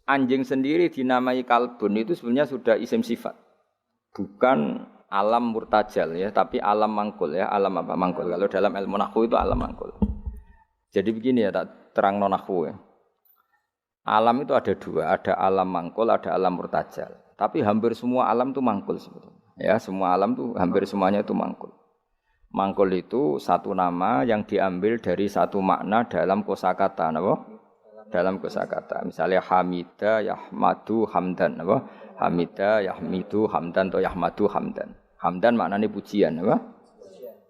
anjing sendiri dinamai kalbun itu sebenarnya sudah isim sifat. Bukan alam murtajal ya, tapi alam mangkul ya. Alam apa mangkul? Kalau dalam ilmu nahwu itu alam mangkul. Jadi begini ya, tak terang nahwu ya. Alam itu ada dua, ada alam mangkul, ada alam murtajal. Tapi hampir semua alam itu mangkul sebetulnya. Ya, semua alam itu hampir semuanya itu mangkul. Mangkul itu satu nama yang diambil dari satu makna dalam kosakata, napa? Dalam kosakata. Misalnya Hamida, Yahmadu, Hamdan, napa? Hamida, Yahmidu, Hamdan atau Yahmadu, Hamdan. Hamdan maknanya pujian, napa?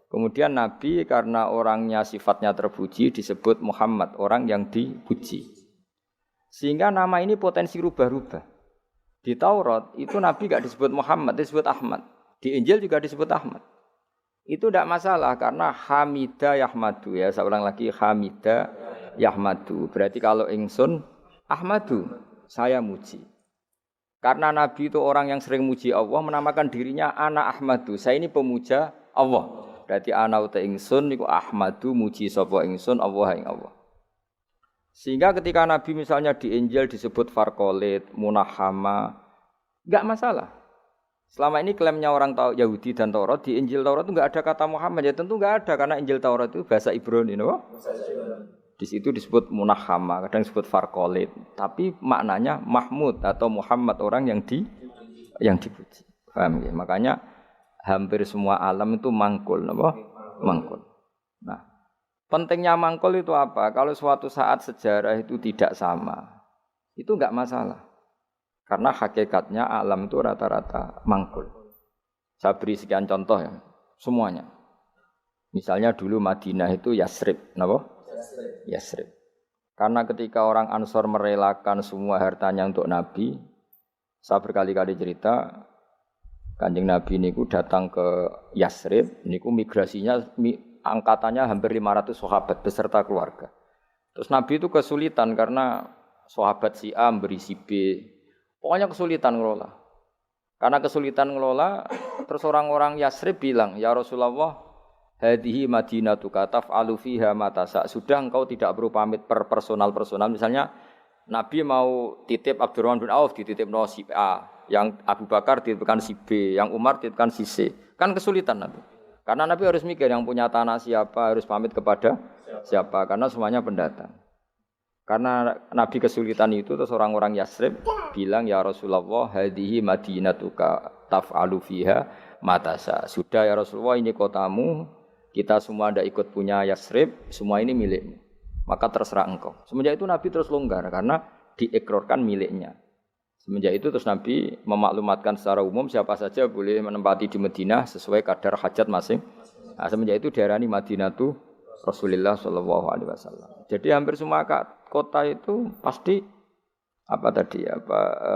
Kemudian Nabi karena orangnya sifatnya terpuji disebut Muhammad, orang yang dipuji. Sehingga nama ini potensi rubah-rubah. Di Taurat itu Nabi enggak disebut Muhammad, disebut Ahmad. Di Injil juga disebut Ahmad. Itu tidak masalah karena Hamida Yahmadu ya. Saya ulang lagi Hamida Yahmadu. Berarti kalau ingsun Ahmadu, saya muji. Karena Nabi itu orang yang sering muji Allah, menamakan dirinya Ana Ahmadu. Saya ini pemuja Allah. Berarti ana uta ingsun niku Ahmadu muji sapa ingsun Allah ing Allah. Sehingga ketika Nabi misalnya di Injil disebut Farqalit, Munahama, enggak masalah. Selama ini klaimnya orang Yahudi dan Taurat, di Injil Taurat itu enggak ada kata Muhammad. Ya tentu enggak ada karena Injil Taurat itu bahasa Ibrani, no? Di situ disebut Munahama, kadang disebut Farqalit, tapi maknanya Mahmud atau Muhammad, orang yang dipuji. Paham ya? Makanya hampir semua alam itu mangkul, napa? Mangkul. Nah, pentingnya mangkul itu apa? Kalau suatu saat sejarah itu tidak sama, itu enggak masalah. Karena hakikatnya alam itu rata-rata mangkul. Saya beri sekian contoh ya, semuanya. Misalnya dulu Madinah itu Yasrib, napa? Yasrib. Karena ketika orang Ansor merelakan semua hartanya untuk Nabi, saya berkali-kali cerita, Kanjeng Nabi niku datang ke Yasrib, niku migrasinya angkatannya hampir 500 sahabat beserta keluarga. Terus Nabi itu kesulitan karena sahabat si A beri si B. Pokoknya kesulitan ngelola. Karena kesulitan ngelola, terus orang-orang Yasrib bilang, "Ya Rasulullah, hadhihi madinatuka taf'alu fiha ma tasa." Sudah engkau tidak perlu pamit per personal. Misalnya Nabi mau titip Abdurrahman bin Auf dititip si A. Yang Abu Bakar dititipkan si B, yang Umar dititipkan si C. Kan kesulitan Nabi. Karena Nabi harus mikir yang punya tanah siapa, harus pamit kepada siapa, karena semuanya pendatang. Karena Nabi kesulitan itu, terus orang-orang Yasrib bilang, "Ya Rasulullah, hadhihi madinatuka taf'alu fiha matasa." Sudah ya Rasulullah, ini kotamu, kita semua ada ikut punya Yasrib, semua ini milikmu. Maka terserah engkau. Semenjak itu Nabi terus longgar karena diekrorkan miliknya. Semenjak itu terus Nabi memaklumatkan secara umum siapa saja boleh menempati di Madinah sesuai kadar hajat masing. Nah, semenjak itu diarani Madinatu Rasulullah sallallahu alaihi wasallam. Jadi hampir semua kota itu pasti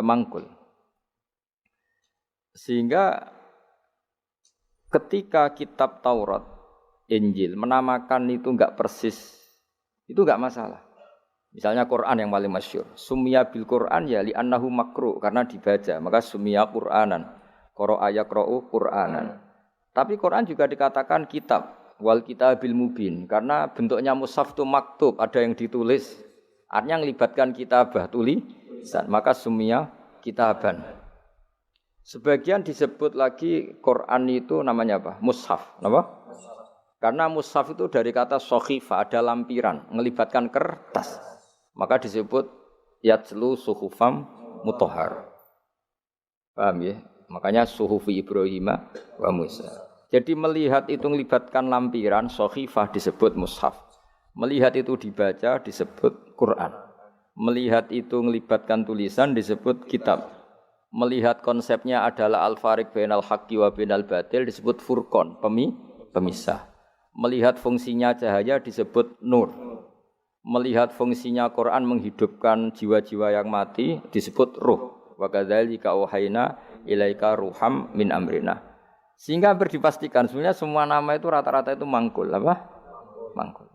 mangkul. Sehingga ketika kitab Taurat, Injil menamakan itu enggak persis, itu enggak masalah. Misalnya Quran yang paling masyhur, summiya bil Quran ya li annahu makru karena dibaca, maka summiya Quranan. Qara'a yaqra'u Quranan. Tapi Quran juga dikatakan kitab wal kitabil mubin karena bentuknya mushaf itu maktub, ada yang ditulis. Artinya melibatkan kitabah tulisan, maka summiya kitaban. Sebagian disebut lagi Quran itu namanya apa? Mushaf, apa? Karena mushaf itu dari kata sokhifah, ada lampiran, melibatkan kertas. Maka disebut yatslu suhufam mutahhar. Paham ya? Makanya suhufi Ibrahim wa Musa. Jadi melihat itu melibatkan lampiran, sokhifah disebut mushaf. Melihat itu dibaca disebut Quran. Melihat itu melibatkan tulisan disebut kitab. Melihat konsepnya adalah al-fariq bainal haqqi wa bainal batil disebut furqan, pemisah. Melihat fungsinya cahaya disebut nur. Melihat fungsinya Quran menghidupkan jiwa-jiwa yang mati disebut ruh. Wa kadzalika auhayna ilaika ruham min amrina. Sehingga berdipastikan sebenarnya semua nama itu rata-rata itu mangkul, apa? Mangkul.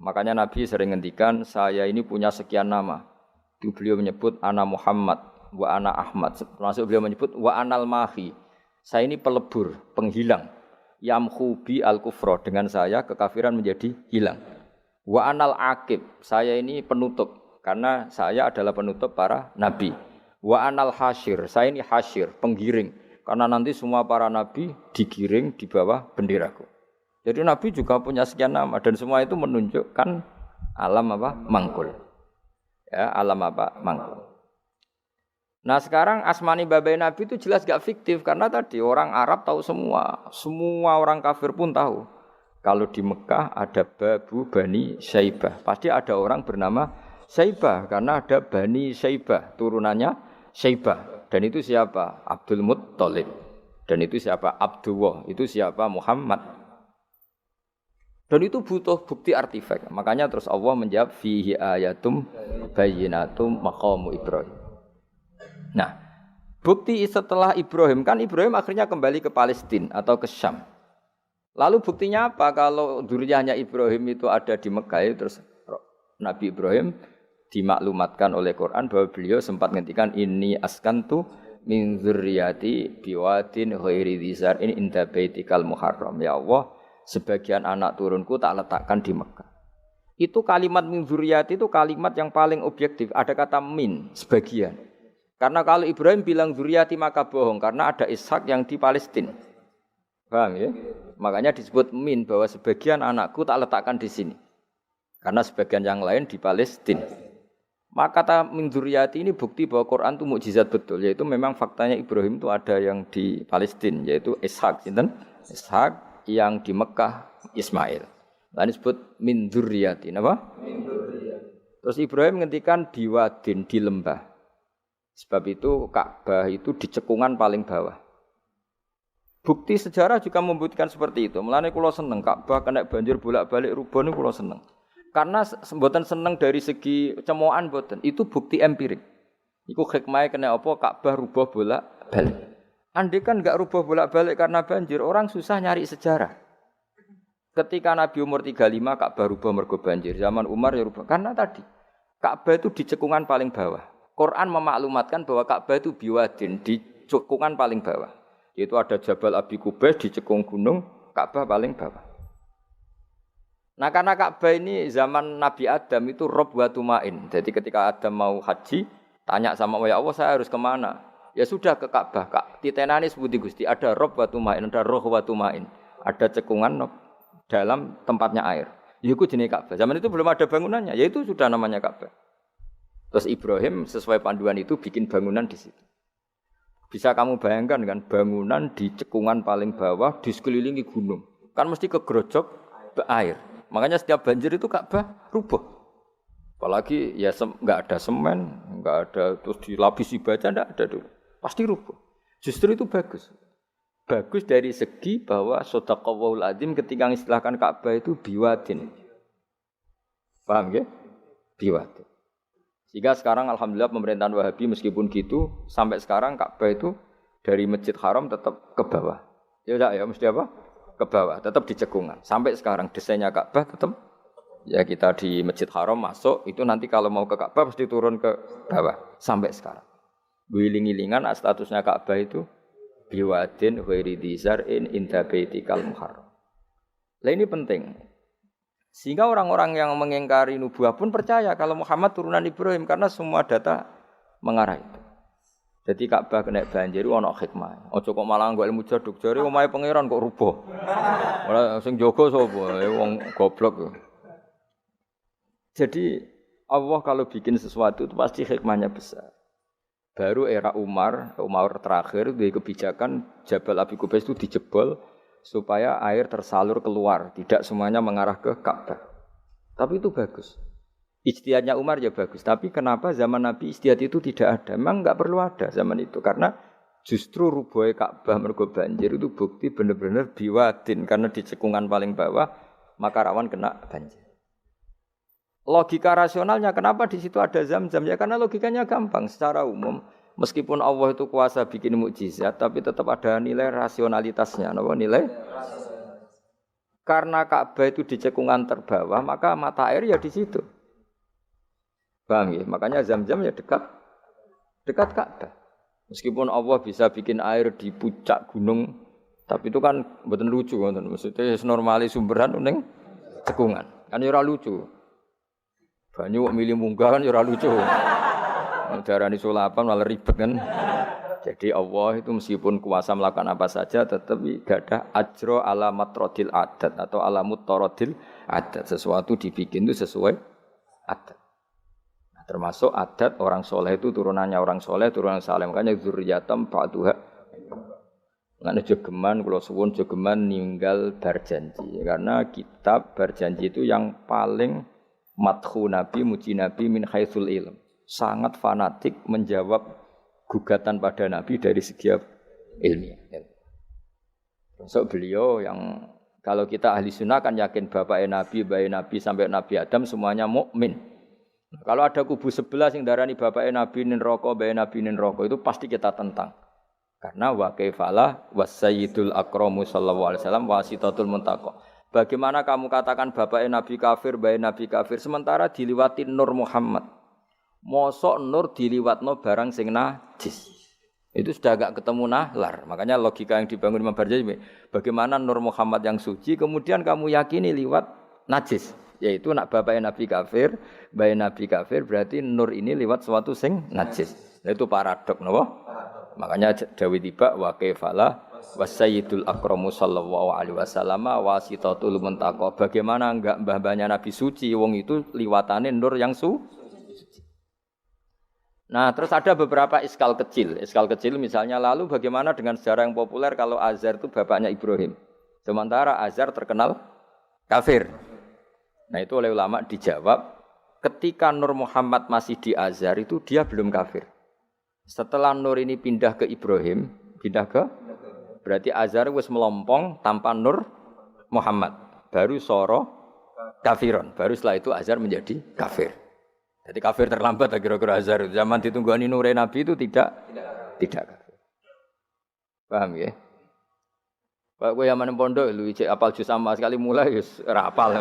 Makanya Nabi sering ngendikan, saya ini punya sekian nama. Beliau menyebut ana Muhammad wa ana Ahmad. Termasuk beliau menyebut wa anal mahi. Saya ini pelebur, penghilang. Yamhu bi al-kufra, dengan saya kekafiran menjadi hilang. Wa anal aqib, saya ini penutup karena saya adalah penutup para nabi. Wa anal hasyir, saya ini hasyir, penggiring karena nanti semua para nabi digiring di bawah benderaku. Jadi nabi juga punya sekian nama dan semua itu menunjukkan alam apa? Mangkul. Ya, alam apa? Mangkul. Nah sekarang asmani babai nabi itu jelas gak fiktif karena tadi orang Arab tahu semua orang kafir pun tahu. Kalau di Mekah ada Babu Bani Syaibah, pasti ada orang bernama Syaibah karena ada Bani Syaibah, turunannya Syaibah. Dan itu siapa? Abdul Muttalib. Dan itu siapa? Abdullah. Itu siapa? Muhammad. Dan itu butuh bukti artefak. Makanya terus Allah menjawab fihi ayatum bayyinatum maqamu Ibrahim. Nah, bukti setelah Ibrahim, kan Ibrahim akhirnya kembali ke Palestina atau ke Syam. Lalu buktinya apa kalau dzurriyyahnya Ibrahim itu ada di Mekah, terus Nabi Ibrahim dimaklumatkan oleh Quran bahwa beliau sempat ngendikan inni askantu min dzurriyyati biwadin ghairi dzar'in inda baitikal muharram. Ya Allah, sebagian anak turunku tak letakkan di Mekah. Itu kalimat min dzurriyyati itu kalimat yang paling objektif. Ada kata min, sebagian. Karena kalau Ibrahim bilang dzurriyyati maka bohong karena ada Ishak yang di Palestina. Paham ya? Makanya disebut min bahwa sebagian anakku tak letakkan di sini. Karena sebagian yang lain di Palestina. Maka kata min dzurriyyati ini bukti bahwa Quran itu mukjizat betul, yaitu memang faktanya Ibrahim itu ada yang di Palestina, yaitu Ishak, Ishak yang di Mekah Ismail. Lalu disebut min dzurriyyati, apa? Min dzurriyyati. Terus Ibrahim ngendikan biwadin di lembah. Sebab itu Ka'bah itu di cekungan paling bawah. Bukti sejarah juga membuktikan seperti itu. Mulane kula seneng Ka'bah kena banjir bolak-balik rubuh niku kula seneng. Karena mboten seneng dari segi cemoan mboten, itu bukti empirik. Iku hikmahe kena apa Ka'bah rubuh bolak-balik. Andai kan enggak rubuh bolak-balik karena banjir, orang susah nyari sejarah. Ketika Nabi umur 35 Ka'bah rubuh mergo banjir, zaman Umar ya rubuh. Karena tadi Ka'bah itu di cekungan paling bawah. Quran memaklumatkan bahwa Ka'bah itu biwadin, di cekungan paling bawah. Yaitu ada Jabal Abi Qubais di cekung gunung, Ka'bah paling bawah. Nah karena Ka'bah ini zaman Nabi Adam itu rob wa tumain. Jadi ketika Adam mau haji, tanya sama ya Allah saya harus kemana? Ya sudah ke Ka'bah. Titenani sebuti Gusti, ada rob wa tumain, ada roh wa tumain. Ada cekungan dalam tempatnya air. Itu jenis Ka'bah. Zaman itu belum ada bangunannya, yaitu sudah namanya Ka'bah. Terus Ibrahim sesuai panduan itu bikin bangunan di situ. Bisa kamu bayangkan kan bangunan di cekungan paling bawah di sekelilingi gunung. Kan mesti kegerojok air. Makanya setiap banjir itu Ka'bah rubuh. Apalagi ya enggak ada semen, enggak ada terus dilapisi baja, enggak ada dulu. Pasti rubuh. Justru itu bagus. Bagus dari segi bahwa shadaqallahul azim ketika mengistilahkan Ka'bah itu biwadin. Paham ya? Biwadin. Sehingga sekarang alhamdulillah pemerintahan Wahabi meskipun gitu sampai sekarang Ka'bah itu dari Masjid Haram tetap ke bawah. Ya enggak ya mesti apa? Ke bawah, tetap di cekungan. Sampai sekarang desainnya Ka'bah tetap ya kita di Masjid Haram masuk itu nanti kalau mau ke Ka'bah pasti turun ke bawah sampai sekarang. Wiling-wilingan statusnya Ka'bah itu biwadin ghairi dzar'in inda baitikal muharram. Lah ini penting. Sehingga orang-orang yang mengingkari nubuah pun percaya kalau Muhammad turunan Ibrahim karena semua data mengarah itu. Jadi Ka'bah kena banjir ana hikmah. Aja kok malah nggo ilmu jaduk jare omahe pangeran kok rubuh. Ora sing jaga sapa? Wong goblok. Jadi Allah kalau bikin sesuatu itu pasti hikmahnya besar. Baru era Umar terakhir di kebijakan Jabal Abi Qubais itu dijebol supaya air tersalur keluar, tidak semuanya mengarah ke Ka'bah. Tapi itu bagus. Ijtihadnya Umar ya bagus, tapi kenapa zaman Nabi ijtihad itu tidak ada? Memang enggak perlu ada zaman itu karena justru rubuhnya Ka'bah mergo banjir itu bukti benar-benar biwadin karena di cekungan paling bawah maka rawan kena banjir. Logika rasionalnya kenapa di situ ada Zam-Zam? Ya karena logikanya gampang secara umum. Meskipun Allah itu kuasa bikin mukjizat, tapi tetap ada nilai rasionalitasnya. Apa nilai? Karena Ka'bah itu di cekungan terbawah, maka mata air ya di situ. Paham ya? Makanya Zam-Zam ya dekat Ka'bah. Meskipun Allah bisa bikin air di puncak gunung, tapi itu kan mboten lucu, maksudnya normali sumberan ning cekungan. Kan ya ora lucu. Banyu milih munggah kan ya ora lucu. Darani sulapan malah ribet kan. Jadi Allah itu meskipun kuasa melakukan apa saja tetap gak ada ajro ala matrodil adat atau ala mutarodil adat. Sesuatu dibikin itu sesuai adat. Nah, termasuk adat orang soleh itu turunannya orang soleh, turunan saleh. Makanya dzurriyatam ba'duha. Ngene jogeman kula suwun jogeman ninggal berjanji. Karena kitab berjanji itu yang paling madhu Nabi, muji Nabi min haitsul ilm. Sangat fanatik menjawab gugatan pada Nabi dari segi ilmiah. Termasuk beliau yang kalau kita ahli sunnah kan yakin bapaknya Nabi, bayi Nabi sampai Nabi Adam semuanya mukmin. Kalau ada kubu sebelah yang darani bapaknya Nabi nin roko, bayi Nabi nin roko itu pasti kita tentang. Karena wa kaifalah wasayyidul akramu sallallahu alaihi wasallam wasitatul muntaqo. Bagaimana kamu katakan bapaknya Nabi kafir, bayi Nabi kafir, sementara diliwati Nur Muhammad. Mosok Nur diliwatno barang sing najis. Itu sudah agak ketemu nahlar. Makanya logika yang dibangun Imam Barjani, bagaimana Nur Muhammad yang suci, kemudian kamu yakini liwat najis. Yaitu nak bapaknya Nabi kafir, bayi Nabi kafir, berarti Nur ini liwat sesuatu sing najis. Nah, itu paradok, napa? Makanya Dawi tiba wa kaifalah wasayyidul akramu sallallahu alaihi wasallam wasitatul muntaqo. Bagaimana enggak mbah-mbahnya Nabi suci wong itu liwatane nur yang suci. Nah, terus ada beberapa iskal kecil. Iskal kecil misalnya lalu bagaimana dengan sejarah yang populer kalau Azar itu bapaknya Ibrahim. Sementara Azar terkenal kafir. Nah, itu oleh ulama dijawab ketika Nur Muhammad masih di Azar itu dia belum kafir. Setelah Nur ini pindah ke Ibrahim, berarti Azhar wis melompong tanpa Nur Muhammad. Baru soro kafiron. Baru setelah itu Azhar menjadi kafir. Jadi kafir terlambat kira-kira Azhar. Zaman ditunggani Nur Nabi itu tidak kafir. Paham ya? Pak kowe yang pondok lu cek apal juz sama sekali mulai wis ora apal.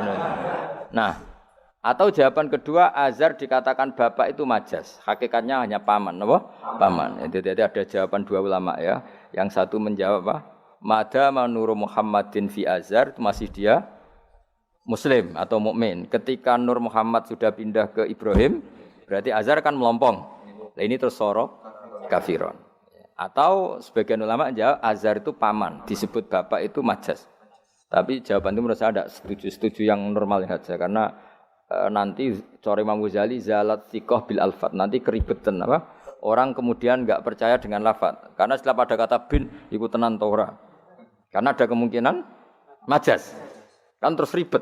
Nah, atau jawaban kedua Azhar dikatakan bapak itu majas. Hakikatnya hanya paman, apa? Paman. Jadi ada jawaban dua ulama ya. Yang satu menjawab apa? Madama Nur Muhammadin fi Azhar itu masih dia muslim atau mukmin. Ketika Nur Muhammad sudah pindah ke Ibrahim, berarti Azhar kan melompong. Nah, ini terus sorok kafiron. Atau sebagian ulama menjawab Azhar itu paman, disebut bapak itu majas. Tapi jawaban itu menurut saya tidak setuju yang normal saja karena nanti cara Imam Ghazali zalat thiqah bil alfat, nanti keribetan apa? Orang kemudian enggak percaya dengan lafaz. Karena setelah pada kata bin iku tenan ta ora. Karena ada kemungkinan majas. Kan terus ribet.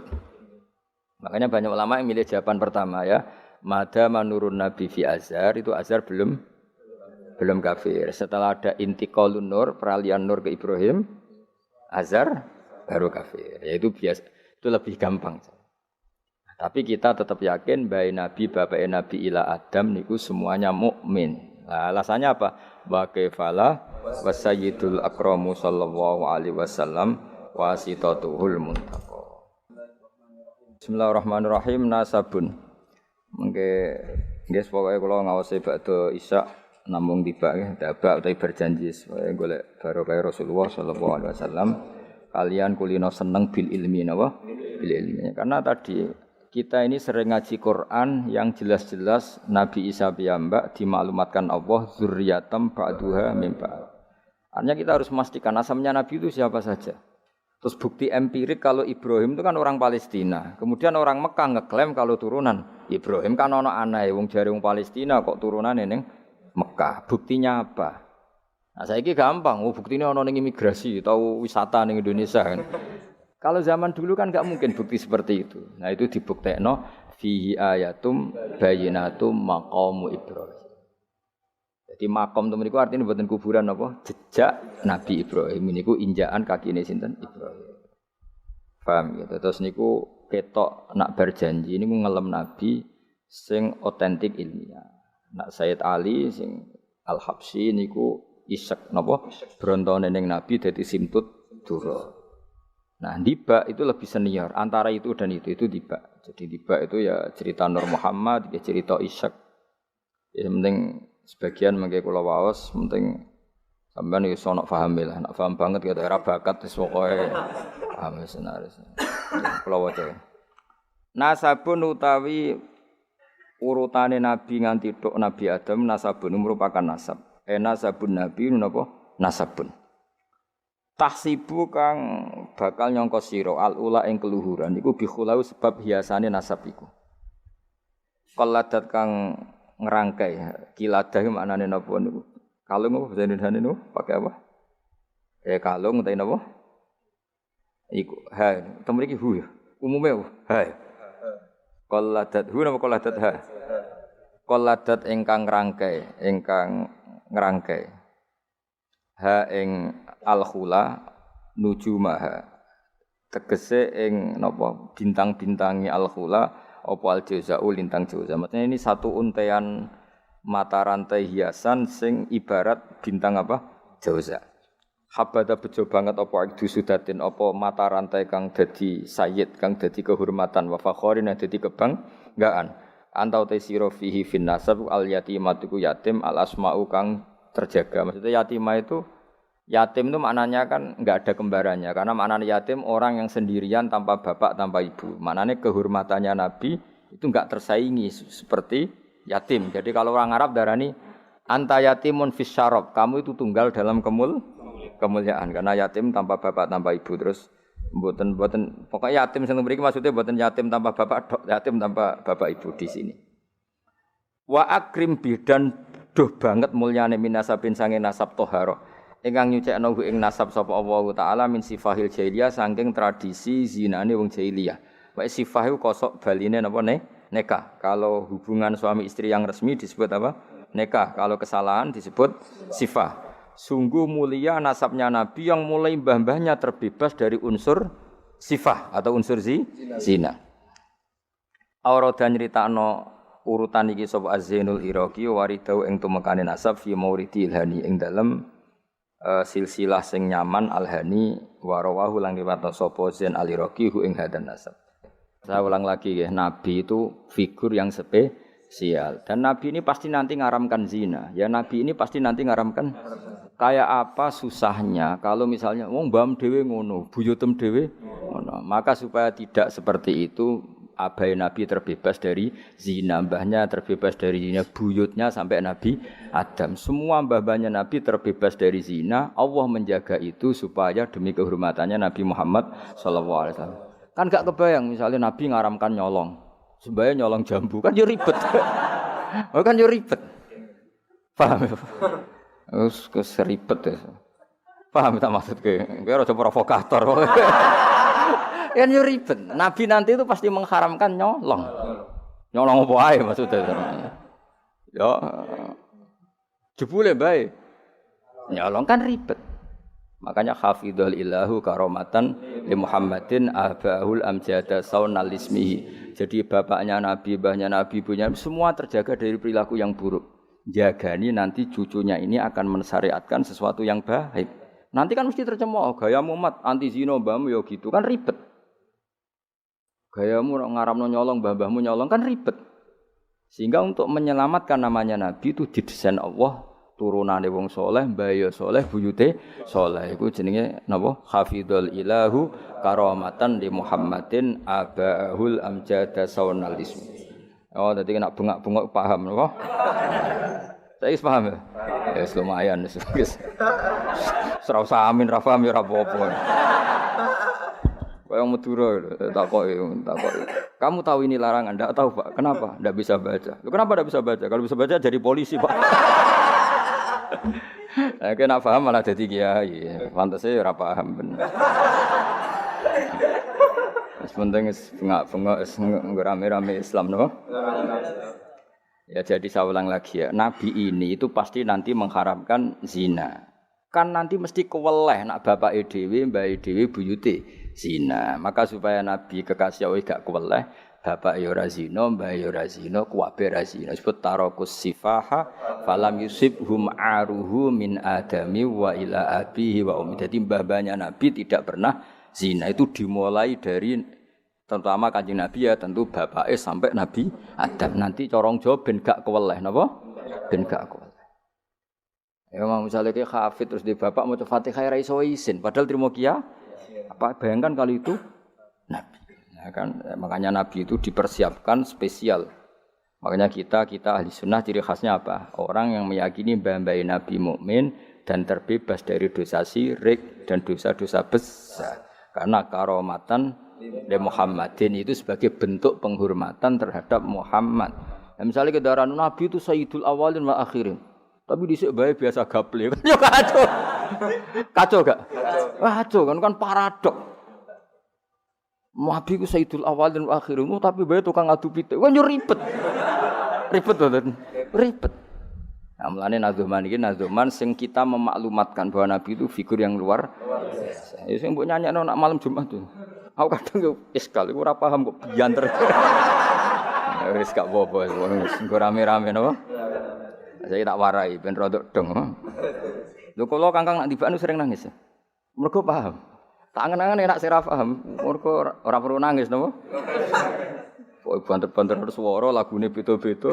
Makanya banyak ulama yang milih jawaban pertama ya. Madama nurun nabi fi Azhar, itu Azhar belum kafir. Setelah ada intiqalun nur, peralihan nur ke Ibrahim, Azhar baru kafir. Yaitu biasa, itu lebih gampang. Tapi kita tetap yakin bayi Nabi, bapak Nabi ila Adam niku semuanya mukmin. Nah, alasannya apa? Wa kaifalah wasayyidul akramu sallallahu alaihi wasallam wasitatuhul muntaqa. Bismillahirrahmanirrahim. Nasabun. Mengke nggih pokoke kula ngawasi badhe isya namung tiba dabak utawi berjanji supaya golek barokah Rasulullah sallallahu alaihi wasallam kalian kulino seneng bil ilmi napa bil ilmi. Karena tadi kita ini sering ngaji Quran yang jelas-jelas Nabi Isa piyambak dimaklumatkan Allah zurriyatam ba'duha min ba'd. Artinya kita harus memastikan asalnya Nabi itu siapa saja. Terus bukti empirik kalau Ibrahim itu kan orang Palestina. Kemudian orang Mekah ngeklaim kalau turunan Ibrahim kan ono anae wong jare wong Palestina kok turunane ning Mekah. Buktinya apa? Nah, saiki gampang, buktinya ono ning imigrasi atau wisata ning Indonesia kan. Kalau zaman dulu kan enggak mungkin bukti seperti itu. Nah, itu dibuktekno fihi ayatum bayyinatum maqamu Ibrahim. Jadi makom itu meniku artinya buatan kuburan apa? Jejak Nabi Ibrahim niku injakan kakine sinten Ibrahim. Paham gitu. Terus niku ketok nak berjanji niku ngelem Nabi sing otentik ilmiah. Nak Sayyid Ali sing Al-Habsyi niku isek napa? Brontone ning Nabi dadi simtut dura. Nah, Dibak itu lebih senior antara itu dan itu Dibak. Jadi Dibak itu ya cerita Nur Muhammad, ya cerita Ishak. Ya penting sebagian mengke kula waos penting sampean iso nak paham lah, nak paham banget kaya era bakat wis pokoke paham senaris. Kula waca. Nasabun utawi urutane nabi nganti tok Nabi Adam nasabun merupakan nasab. Nasabun nabi napa? Nasabun. Tahsibu kang bakal nyangka sira al-ula ing keluhuran iku bi khulau sebab hiasane nasab iku. Qalladat kang ngerangkai kiladah maknane napa niku kalung apa bahasa Indonesia niku pakai apa kalung utawa napa iku ha temu iki hu ya umume ha qalladat hu napa qalladat ha qalladat ingkang ngrangkai ha ing al-khula nujumaha tegese ing napa bintang-bintangi al-khula apa al-jauza'u lintang jauza. Maksudnya ini satu untean mata rantai hiasan sing ibarat bintang apa? Jauza. Habada bejo banget apa ikdu sudatin apa mata rantai kang dadi sayyid kang dadi kehormatan wa fakhorin dadi kebanggaan. Antau te sira fihi fin nasab al yatimatu yatim al asma'u kang terjaga. Maksudnya yatimah itu yatim itu maknanya kan enggak ada kembarannya karena maknanya yatim orang yang sendirian tanpa bapak tanpa ibu. Maknanya kehormatannya Nabi itu enggak tersaingi seperti yatim. Jadi kalau orang Arab darani anta yatimun fis syarab, kamu itu tunggal dalam kemuliaan karena yatim tanpa bapak tanpa ibu. Terus mboten pokoknya yatim sing mriki maksudnya mboten yatim tanpa bapak, yatim tanpa bapak ibu di sini. Wa akrim bidan duh banget mulyane minasabin sange nasab toharoh. Ingkang nyucikno ing nasab sapa Allah taala min sifahil jahiliyah saking tradisi zinane wong jahiliyah. Wae sifah iku kosok baline napa nikah. Kalau hubungan suami istri yang resmi disebut apa? Nikah. Kalau kesalahan disebut sifah. Sungguh mulia nasabnya Nabi yang mulai mbah-mbahnya terbebas dari unsur sifah atau unsur zina. Aurada nyritakno urutan iki sapa Az-Zainul Iraqi waridau ing tumekane nasab fi mauridi ilhani ing dalem silsilah sing nyaman al-hani wa rawahu lang riwayat sapa Zain al-Iraqi hu ing hadan nasab. Saya ulang lagi ya, Nabi itu figur yang spesial dan Nabi ini pasti nanti ngaramkan zina. Ya Nabi ini pasti nanti ngaramkan kayak apa susahnya kalau misalnya wong mbam dhewe ngono, buyutem dhewe ngono. Maka supaya tidak seperti itu abai Nabi terbebas dari zina, mbahnya terbebas dari zina, buyutnya sampai Nabi Adam. Semua mbah-mbahnya Nabi terbebas dari zina. Allah menjaga itu supaya demi kehormatannya Nabi Muhammad sallallahu alaihi wasallam. Kan gak kebayang misalnya Nabi ngaramkan nyolong. Sebaya nyolong jambu kan yo ribet. Oh kan yo ribet. Paham ya? Wis ribet ya. Paham ta maksudke? Kowe ora provokator. Kan yo ribet. Nabi nanti itu pasti mengharamkan nyolong. Nyolong apa ae maksudnya. Ya. Jebule bae. Nyolong kan ribet. Makanya hafidhul ilahu karomatan li Muhammadin abahul amjada saunal ismihi. Jadi bapaknya Nabi, mbahnya Nabi, ibunya semua terjaga dari perilaku yang buruk. jagani nanti cucunya ini akan mensyariatkan sesuatu yang baik. Nanti kan mesti tercemooh, gayamu mat anti zina mbahmu ya gitu kan ribet. Gayamu ngaramno nyolong mbah-mbahmu nyolong kan ribet. Sehingga untuk menyelamatkan namanya Nabi itu didesain Allah turunane wong soleh, mbaya soleh, buyute soleh. Iku jenenge napa? Hafidhul ilahu karamatan li Muhammadin abahul amjada saunal ismi. Oh, dadi nek bengak-bengok paham napa? Saya paham ya? Ya lumayan wis. Ora usah amin ra paham ya ora apa-apa. Kayak Madura takoki. Kamu tahu ini larangan? Enggak tahu, Pak. Kenapa? Enggak bisa baca. Loh, kenapa enggak bisa baca? Kalau bisa baca jadi polisi, Pak. Nah, kena paham malah jadi kiai. Pantasnya ora paham bener. Penting bengak-bengok rame-rame Islam no? Ya jadi saya ulang lagi ya, Nabi ini itu pasti nanti mengharamkan zina. Kan nanti mesti keweleh nak bapak dhewe, mbak dhewe buyute zina. Maka supaya Nabi kekasih Allah gak keweleh, bapak ya ora zina, mbak ya ora zina, kuwabe ora zina. Sebut tarakus sifaha falam yusibhum aruhu min adami wa ila abihi wa ummi. Jadi mbah-mbahnya Nabi tidak pernah zina. Itu dimulai dari terutama Kanjeng Nabi ya tentu bapake sampai Nabi Adam. Nanti corong Jawa ben gak keweleh napa? Ben gak keweleh. Ya mau misalnya kayak hafid terus di bapak mau Fatihah ra iso isin padahal trimo kia. Apa bayangkan kali itu Nabi. Nah, kan makanya Nabi itu dipersiapkan spesial. Makanya kita ahli sunnah ciri khasnya apa? Orang yang meyakini mbah-mbah Nabi mukmin dan terbebas dari dosa syirik dan dosa-dosa besar. Karena karomatan de Muhammadin itu sebagai bentuk penghormatan terhadap Muhammad. Nah, misalnya kendaraan Nabi itu Sayyidul Awalin wa Akhirin. Tapi dhisik bae biasa gaple. Kan yo kacau. Kacau gak? Kacau kan paradok. Nabi ku Sayyidul Awalin wa Akhirin, tapi bae tukang adu pitik. Kan yo ribet. Ribet to, ribet. Nah, mulane nazuman iki nazuman sing kita memaklumatkan bahwa Nabi itu figur yang luar biasa. Ya sing mbok nyanyakno nak malam Jumat tuh. Aku kadang yo iskal, aku ora paham kok bianter. Wis gak apa-apa, nggo rame-rame napa? Saya tak warai ben rodok dong. Lho kula Kangkang nak tibaan sering nangis. Mergo paham. Tak angen-angen enak sira paham. Mergo ora perlu nangis napa? Kok banter-banter swara lagune beda-beda.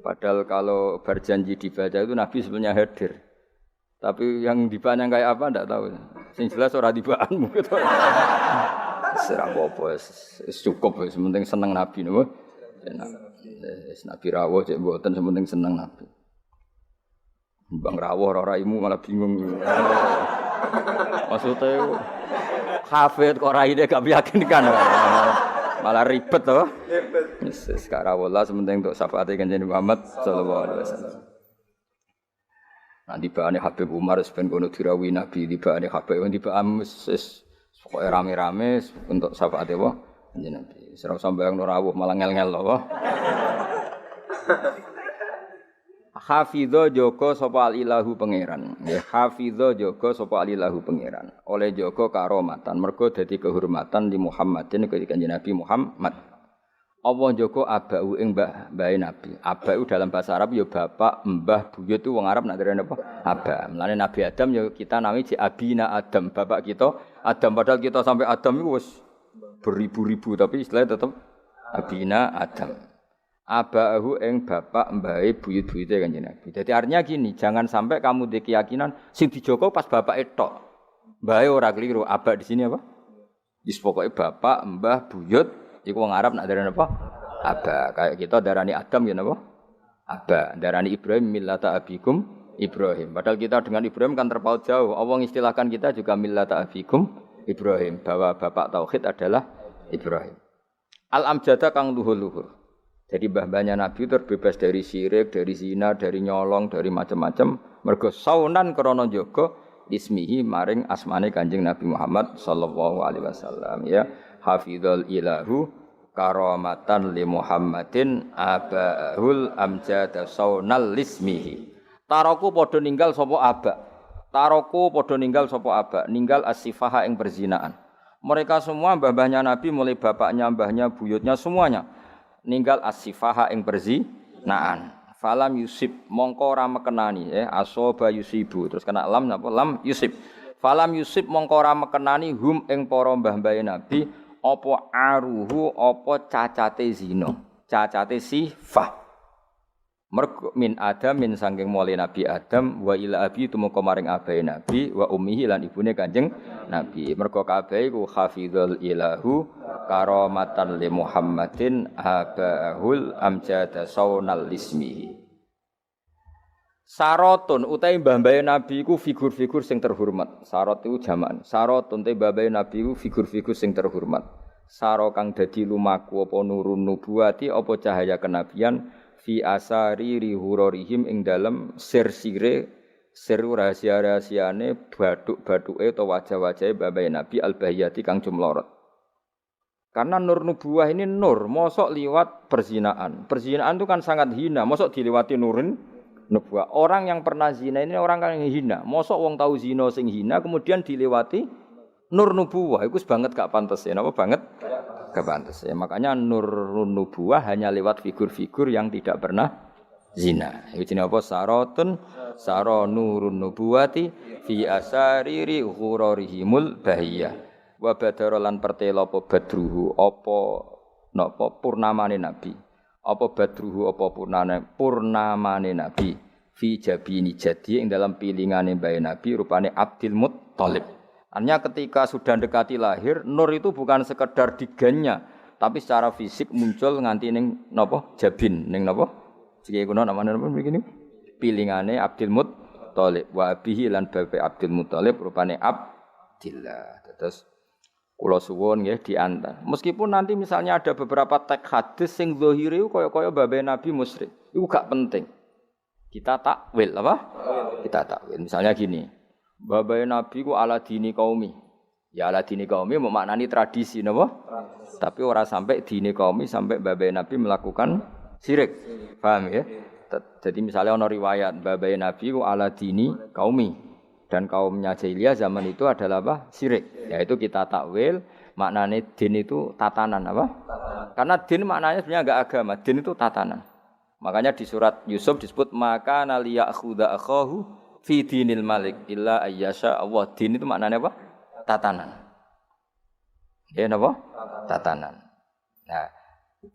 Padahal kalau berjanji dibaca itu Nabi sebenarnya hadir. Tapi yang dibaan kayak apa ndak tahu. Sing jelas ora dibaan mungkin. Serah apa cukup wis penting seneng Nabi napa. Nabi rawuh cek mboten sementing seneng Nabi. Bang rawuh ora raimu malah bingung. Maksudnya hafid kok raine gak meyakinkan. Malah ribet to. Ribet. Wis rawuh lah sementing untuk syafaate Kanjeng Muhammad sallallahu alaihi wasallam. Nanti baane Habib Umar ben kono dirawi Nabi, tibane Habib tibane wis pokoke rame-rame untuk syafaate wa Kanjeng Nabi. Ora usah bayangno rawuh malah ngel-ngel lho. Hafidho joko sapa ilahu pangeran. Ya hafidho joko sapa ilahu pangeran. Oleh joko karomatan mergo dadi kehormatan di Muhammadin ketika Kanjeng Nabi Muhammad. Allah joko abau ing mbah Nabi. Abau dalam bahasa Arab ya bapak, mbah, buyut itu wong Arab nak derene apa? Aba. Mulane Nabi Adam ya kita nami ji abina Adam, bapak kita Adam padahal kita sampai Adam itu wis beribu-ribu tapi istilahnya tetap abina Adam. Abahu ing bapak mbahe buyut-buyute Kanjeng Nabi. Jadi artinya gini, jangan sampai kamu di keyakinan sing dijogo pas bapak etok. Mbahe ora keliru, aba di sini apa? Wis pokoke bapak, mbah, buyut iku wong Arab nak darani apa? Aba. Kayak kita darani Adam ya napa? Aba. Darani Ibrahim millata abikum Ibrahim. Padahal kita dengan Ibrahim kan terpaut jauh. Allah istilahkan kita juga millata abikum Ibrahim, bahwa bapak tauhid adalah Ibrahim. Al-amjada kang luhur-luhur. Jadi mbah-mbahnya Nabi terbebas dari syirik, dari zina, dari nyolong, dari macam-macam. Mergo saunan krana jaga ismihi maring asmane Kanjeng Nabi Muhammad sallallahu alaihi wasallam ya. Hafizul ilahu karamatan li Muhammadin abahul amjada saunal ismihi. Taraku padha ninggal sapa aba. Taraku padha ninggal sapa aba, ninggal as-sifaha ing perzinaan. Mereka semua mbah-mbahnya Nabi mulai bapaknya, mbahnya, buyutnya semuanya ninggal as-sifaha ing naan. Falam yusib mongko ora mekenani asoba yusibu terus kena lam napa lam yusib. Falam yusib mongko ora mekenani hum ing para mbah-mbahe Nabi apa aruhu apa cacate zina. Cacate sifah. Mergo min Adam min sangking mulai Nabi Adam wa ila abi tumeka maring abahe Nabi wa ummihi lan ibune Kanjeng Nabi. Mergo kabeh iku hafizul ilahu karamatan li Muhammadin abahul amjada saunal ismihi. Sarotun utahe mbah-mbahe Nabi iku figur-figur sing terhormat. Sarot iku jamak. Sarotun te mbah-mbahe Nabi iku figur-figur sing terhormat. Saro kang dadi lumaku apa nurun nubuwati apa cahaya kenabian fi asari rihurorihim ing dalem sir-sire sir rahasia-rahasiane baduk-baduke utawa wajah-wajahe babahe Nabi al-bahiyati kang jumlorot. Karena nur nubuwah ini nur, mosok liwat perzinaan. Perzinaan itu kan sangat hina, mosok diliwati nurin nubuwah. Orang yang pernah zina ini orang yang hina. Mosok wong tahu zina sing hina kemudian dilewati nur nubuwah. Iku banget gak pantes ya, napa banget? Gak pantes ya. Makanya nur nubuwah hanya lewat figur-figur yang tidak pernah zina. Iku jenenge apa? Sarotun saro nurun nubuwati fi asariri ghurarihimul bahiyah. Wa badara lan pertela apa badruhu apa napa purnamane nabi. Apa badruhu apa purnamane nabi fi jabini jadi ing dalam pilingane bae nabi rupane Abdul Muttalib. Artinya ketika sudah dekati lahir, nur itu bukan sekedar digannya, tapi secara fisik muncul nganti ning napa? Jabin, ning napa? Siki kuno namane napa begini? Pilingane Abdul Muttalib wa bihi lan babe Abdul Muttalib rupane Abdillah. Terus kula suwun nggih diantar. Meskipun nanti misalnya ada beberapa teks hadis sing zahire kaya-kaya babe Nabi musyrik. Iku gak penting. Kita takwil apa? Kita takwil. Misalnya gini. Babai Nabi ku ala dini kaumi. Ya ala dini kaumi maknani tradisi napa? Tapi ora sampai dini kaumi sampai babai Nabi melakukan syirik. Paham ya? Jadi misalnya ana riwayat babai Nabi ku ala dini kaumi dan kaumnya jahiliyah zaman itu adalah apa? Syirik. Yaitu kita takwil maknane din itu tatanan apa? Karena din maknanya sebenarnya enggak agama, din itu tatanan. Makanya di surat Yusuf disebut maka naliya akhudha akhahu fi dinil malik illa ayyasha Allah. Din itu maknanya apa? Tatanan. Ya napa? Tatanan. Nah,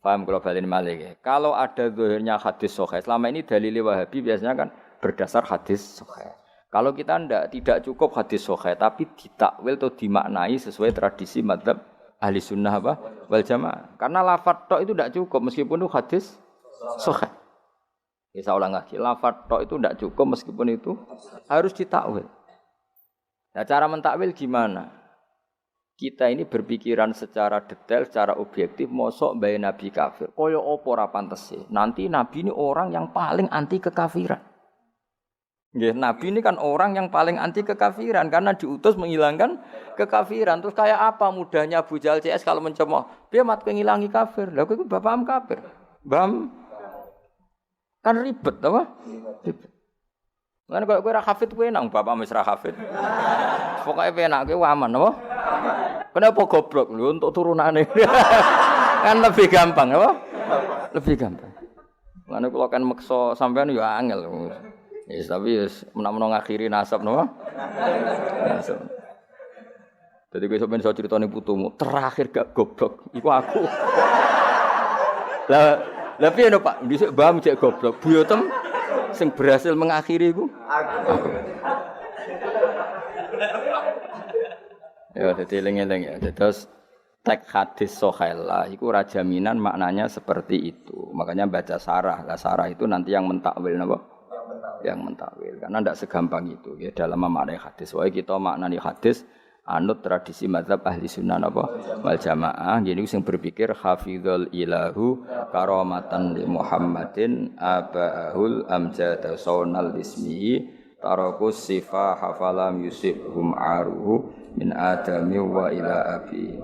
paham kalau balin malik ya. Kalau ada zahirnya hadis sahih, selama ini dalil Wahabi biasanya kan berdasar hadis sahih. Kalau kita tidak cukup hadis sahih tapi ditakwil atau dimaknai sesuai tradisi mazhab ahli sunnah apa? Wal jamaah. Karena lafadz tok itu tidak cukup meskipun itu hadis sahih. Ya saya ulang lagi, lafadz tok itu tidak cukup meskipun itu harus ditakwil. Nah, cara mentakwil gimana? Kita ini berpikiran secara detail, secara objektif, mosok bae nabi kafir. Kaya apa ora pantes. Nanti nabi ini orang yang paling anti kekafiran. Nggih, nabi ini kan orang yang paling anti kekafiran karena diutus menghilangkan kekafiran. Terus kayak apa mudahnya Abu Jahal CS kalau mencemooh, dia mat ngilangi kafir. Lah kok bapakam kafir. Bam kan ribet apa? Ribet. Lan kok kowe ra hafid kowe nang bapak wis ra hafid. Pokoke penak kowe aman apa? Kenapa goblok lho untuk turunane. Kan lebih gampang apa? Lebih gampang. Lan kula kan meksa sampean ya angel. Yes, tapi menawa ngakhiri nasab napa? Nasab. Dadi kowe sampeyan iso critane putumu, terakhir gak goblok iku aku. Lah piye no Pak? Dhisik mbah cek goblok. Buyotem sing berhasil mengakhiri iku aku. Ya dadi eling-eling ya. Terus teks hadis sahih lah iku ora jaminan maknanya seperti itu. Makanya baca sarah. Lah sarah itu nanti yang mentakwil napa? Yang mentakwil. Karena ndak segampang itu ya dalam memaknai hadis. Wae kita maknani hadis anut tradisi mazhab ahli sunnah apa wal jamaah jadi sing berpikir hafizul ilahu karamatan li Muhammadin abahul amjad saunal ismi tarakus sifa hafalam yusibhum aruhu min adami wa ila abi